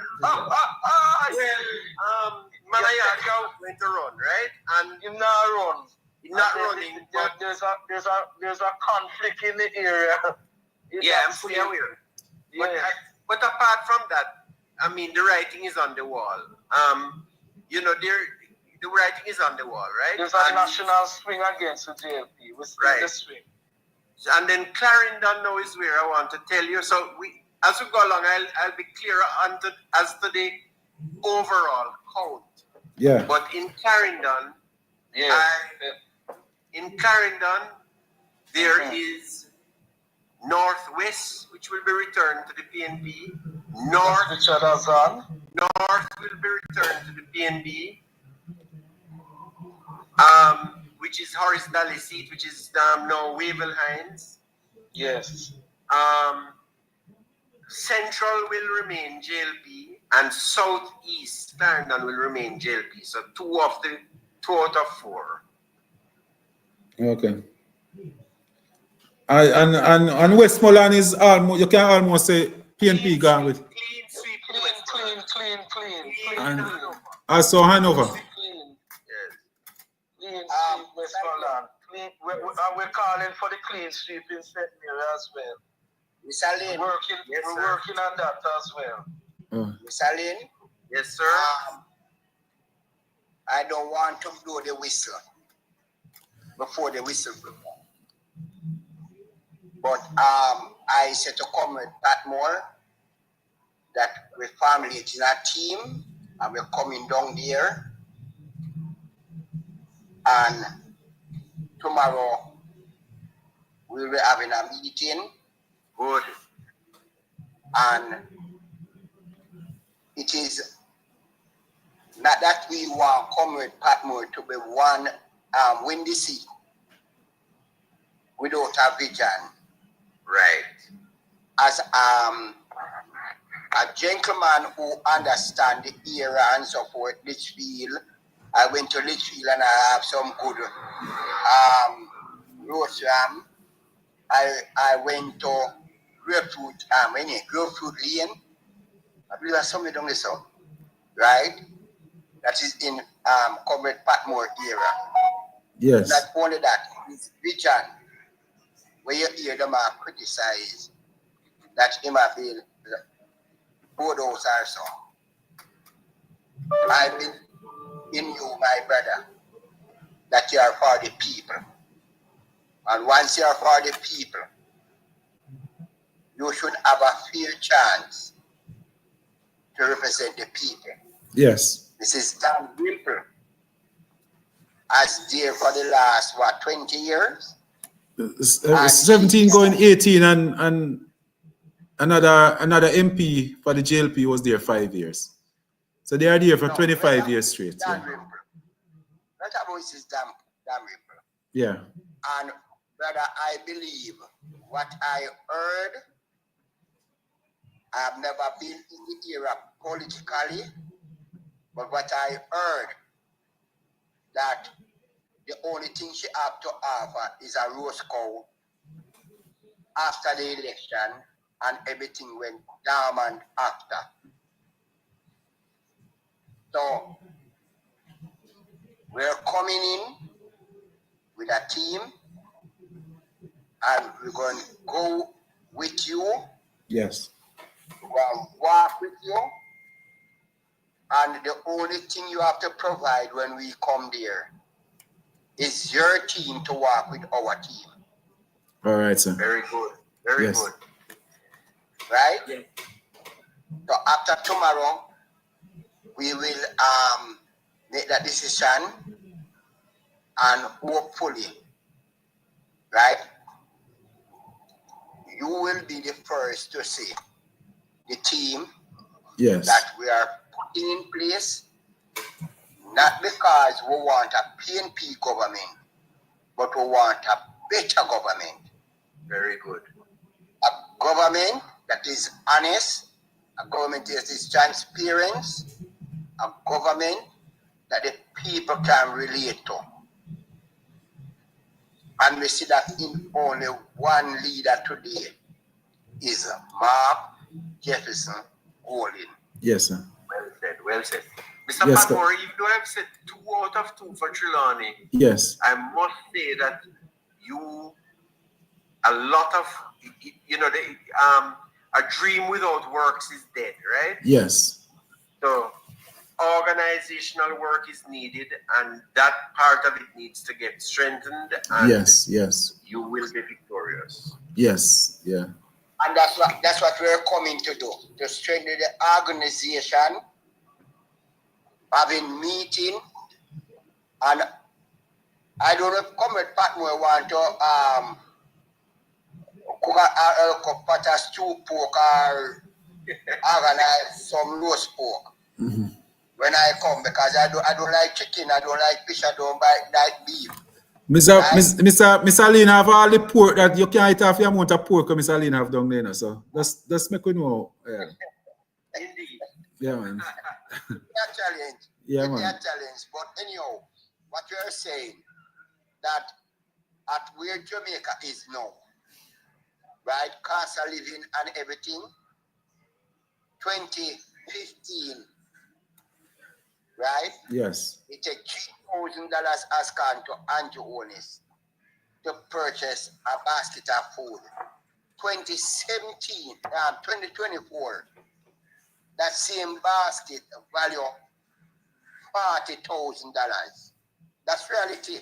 Manayard went to run, right? And he's not run. He's not running. But there's a conflict in the area. Yeah, I'm fully aware. Yeah. But apart from that, I mean, the writing is on the wall. You know, the writing is on the wall, right? There's a national swing against the JLP. We're still the swing. And then Clarendon now is where I want to tell you. So as we go along, I'll be clearer as to the overall count. Yeah. But in Clarendon, there is Northwest, which will be returned to the PNB. North will be returned to the PNB. Which is Horace Daly's seat, which is now Wavell Hines. Yes. Central will remain JLP, and Southeast Clarendon will remain JLP. So 2 out of 4. Okay. And Westmoreland is almost, you can almost say PNP gone with. Clean sweep. Clean. And also Hanover. Westmoreland. We're calling for the clean sweep in St. Mary as well. Mr. Lynn. We're working on that as well. Mr. Lynn. Yes, sir. I don't want to blow the whistle before the whistle blows. But I said to Comrade Patmore that we family is in a team and we're coming down there. And tomorrow we will be having a meeting. Good. And it is not that we want Comrade Patmore to be one win the seat without a vision. Right. As a gentleman who understands the era and so forth, Litchfield, I went to Litchfield and I have some good roast ram. I went to Grapefruit Lane. I believe that's somewhere down there, so, right? That is in Comrade Patmore era. Yes. Not only that, his vision, where you hear them criticize that him have been both those also. I believe in you, my brother, that you are for the people. And once you are for the people, you should have a fair chance to represent the people. Yes. This is Dan Wimple, as there for the last, 20 years? 17 going 18 and another MP for the JLP was there 5 years. So they are there for 25 years straight. Dan Wimple. Not about this Dan Wimple. Yeah. And brother, I believe what I heard, I've never been in the era politically, but what I heard, that the only thing she have to offer is a roast cow after the election, and everything went down after. So we're coming in with a team, and we're going to go with you. Yes. We're going to walk with you. And the only thing you have to provide when we come there is your team to work with our team. All right, sir. Very good. Very good. Right? Yeah. So after tomorrow, we will make that decision, and hopefully, right, you will be the first to see the team that we are putting in place, not because we want a PNP government, but we want a better government. Very good. A government that is honest, a government that is transparent, a government that the people can relate to. And we see that in only one leader today is Mark Jefferson Golding. Yes, sir. Well said, well said. Mr. Patmore, even though I've said 2 out of 2 for Trelawney, yes, I must say that you, a lot of, you know, a dream without works is dead, right? Yes. So organizational work is needed, and that part of it needs to get strengthened. And yes, you will be victorious. Yes, yeah. And that's what we're coming to do, to strengthen the organization, having meeting, and I don't know if Comrade Patmore want to cook a pot of stew pork or organize some roast pork when I come, because I don't like chicken, I don't like fish, I don't like beef. Mr. Lynn have all the pork that you can't eat off your amount of pork Mr. Lynn have down there, so that's make we know. Yeah. Indeed. Yeah, man. It's a challenge. Yeah, man. It's a challenge. But anyhow, what you're saying, that at where Jamaica is now, right, cost of living and everything, 2015, right? Yes. It takes $3,000 as gone to Andrew Onis to purchase a basket of food. 2024, that same basket value $40,000. That's reality.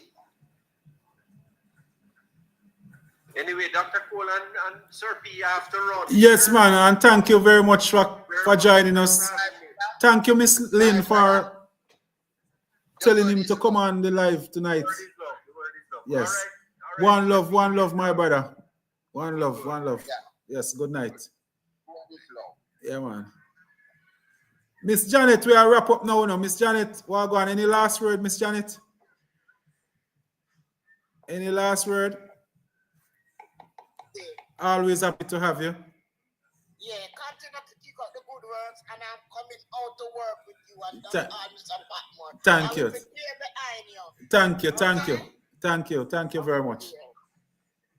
Anyway, Dr. Cole and Sir P, you have to run. Yes, man, and thank you very much for joining us. Thank you, Miss Lynn, for telling him to come on the live tonight. The word is love. The word is love. Yes. All right. One love, my brother. One love. Yeah. Yes, good night. Word is love. Yeah, man. Miss Janet, we are wrap up now. Miss Janet, what go on? Any last word, Miss Janet? Any last word? Always happy to have you. Yeah, continue to keep up the good works, and I'm coming out to work with you and Mr. Patmore. Thank you. I will be there behind you. Thank you very much.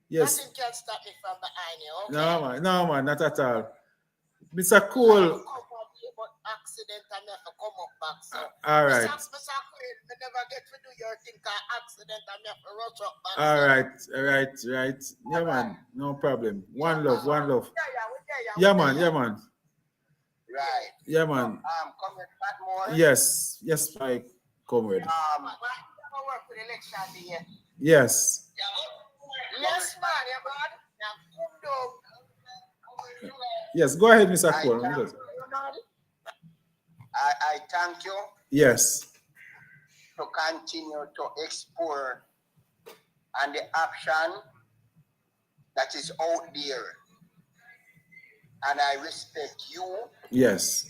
Yes. Nothing can stop me from behind you, okay? No, man, not at all. Mr. Cole. Accident and never come up back. So. All right. Mr. Cole, me never get to do your thing accident and never rush up back. All right. Yeah, man, no problem. One love. Yeah, Yeah, man. Right. Yeah, man. Comrade Patmore. Yes, my comrade. I work with election day. Yes. Yes, man, yeah, man. Now, come down. Yes, go ahead, Mr. Cole. I thank you Yes. to continue to explore and the option that is out there. And I respect you. Yes.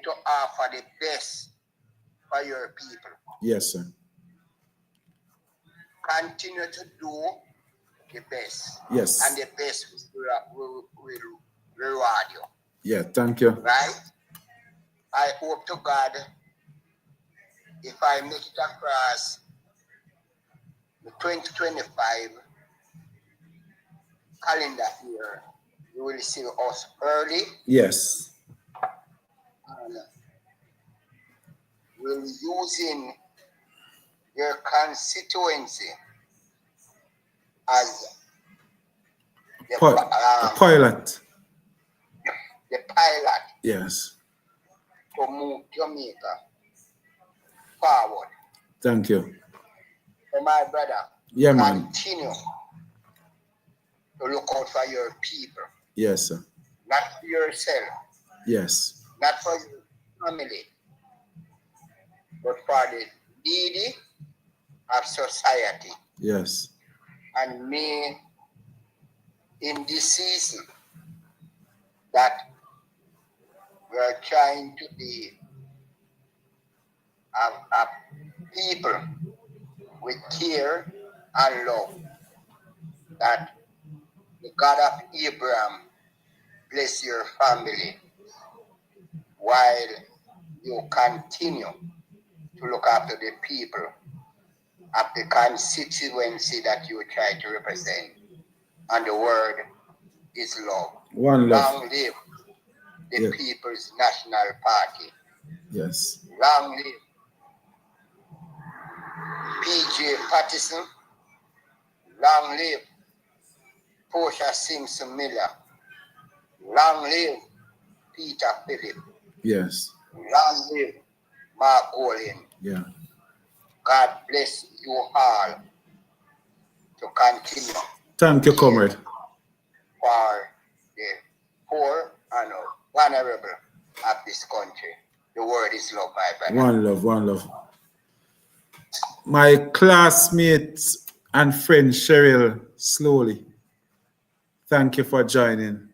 To offer the best for your people. Yes, sir. Continue to do the best. Yes. And the best will reward you. Yeah, thank you. Right? I hope to God, if I make it across the 2025 calendar year, you will see us early. Yes. And we're using your constituency as the pilot. The pilot. Yes. To move Jamaica forward. Thank you. So my brother, yeah, man. Continue to look out for your people. Yes, sir. Not for yourself. Yes. Not for your family. But for the needy of society. Yes. And me, in this season, that we are trying to be a people with care and love, that the God of Abraham bless your family while you continue to look after the people of the constituency that you try to represent. And the word is love. One love. Long live the People's National Party. Yes. Long live P.J. Patterson. Long live Portia Simpson Miller. Long live Peter Phillip. Yes. Long live Mark Olin. Yeah. God bless you all to continue. Thank you, comrade. For the poor and vulnerable of this country. The word is love, my brother. One love. My classmate and friend Cheryl Slowly, thank you for joining.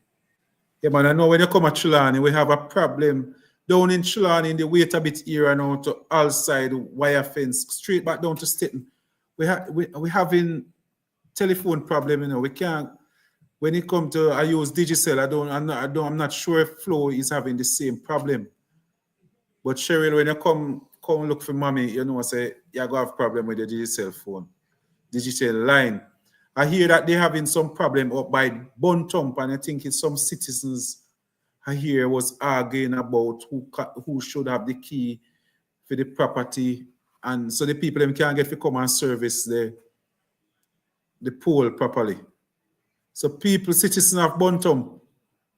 Yeah, man, I know when you come at Trelawney, we have a problem down in Trelawney in the wait a bit area now to all side wire fence, straight back down to Staten. We having telephone problem, you know. We can't. When it comes to I use Digicel, I'm not sure if Flo is having the same problem. But Cheryl, when you come look for mommy, you know, say you're gonna have problem with the Digicel phone, Digicel line. I hear that they're having some problem up by Buntump, and I think it's some citizens I hear was arguing about who should have the key for the property, and so the people them can't get to come and service the pole properly. So people, citizens of Buntump,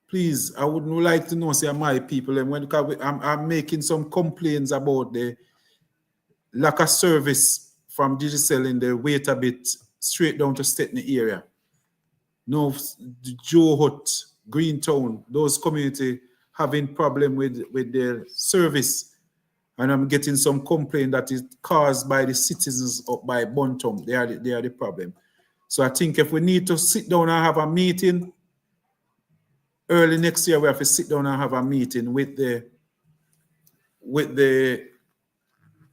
please, I wouldn't like to know, say my people, and when I'm making some complaints about the lack of service from Digicel in the wait a bit straight down to Stepney area. No, Joe Hut, Greentown, those community having problem with their service. And I'm getting some complaint that is caused by the citizens up by Buntum. They are the problem. So I think if we need to sit down and have a meeting, early next year we have to sit down and have a meeting with the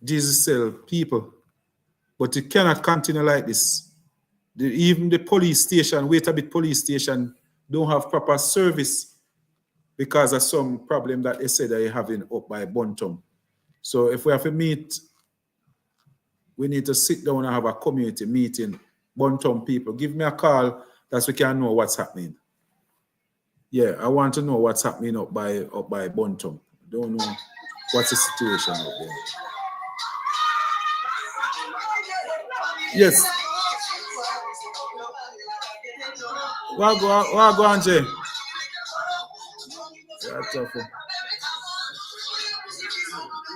Digicel people. But it cannot continue like this. Even the police station, wait a bit police station, don't have proper service because of some problem that they said they're having up by Buntum. So if we have to meet, we need to sit down and have a community meeting. Buntum people, give me a call that we can know what's happening. Yeah, I want to know what's happening up by Buntum. Don't know what's the situation out there. Yes. What go on, Jay?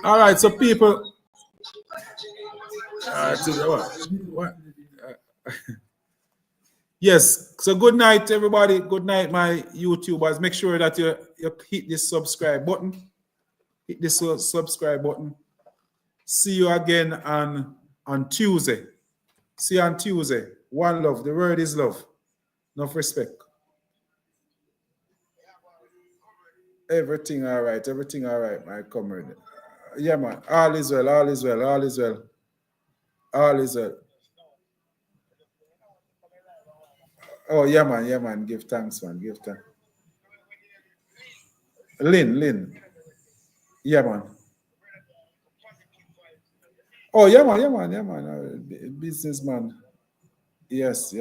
All right, so people. Yes, so good night, everybody. Good night, my YouTubers. Make sure that you hit this subscribe button. Hit this subscribe button. See you again on Tuesday. See you on Tuesday. One love. The word is love. Enough respect. Everything all right. Everything all right, my comrade. Yeah, man. All is well. All is well. All is well. All is well. Oh, yeah, man. Yeah, man. Give thanks, man. Give thanks. Lynn. Yeah, man. Oh, yeah, man. Businessman. Yes.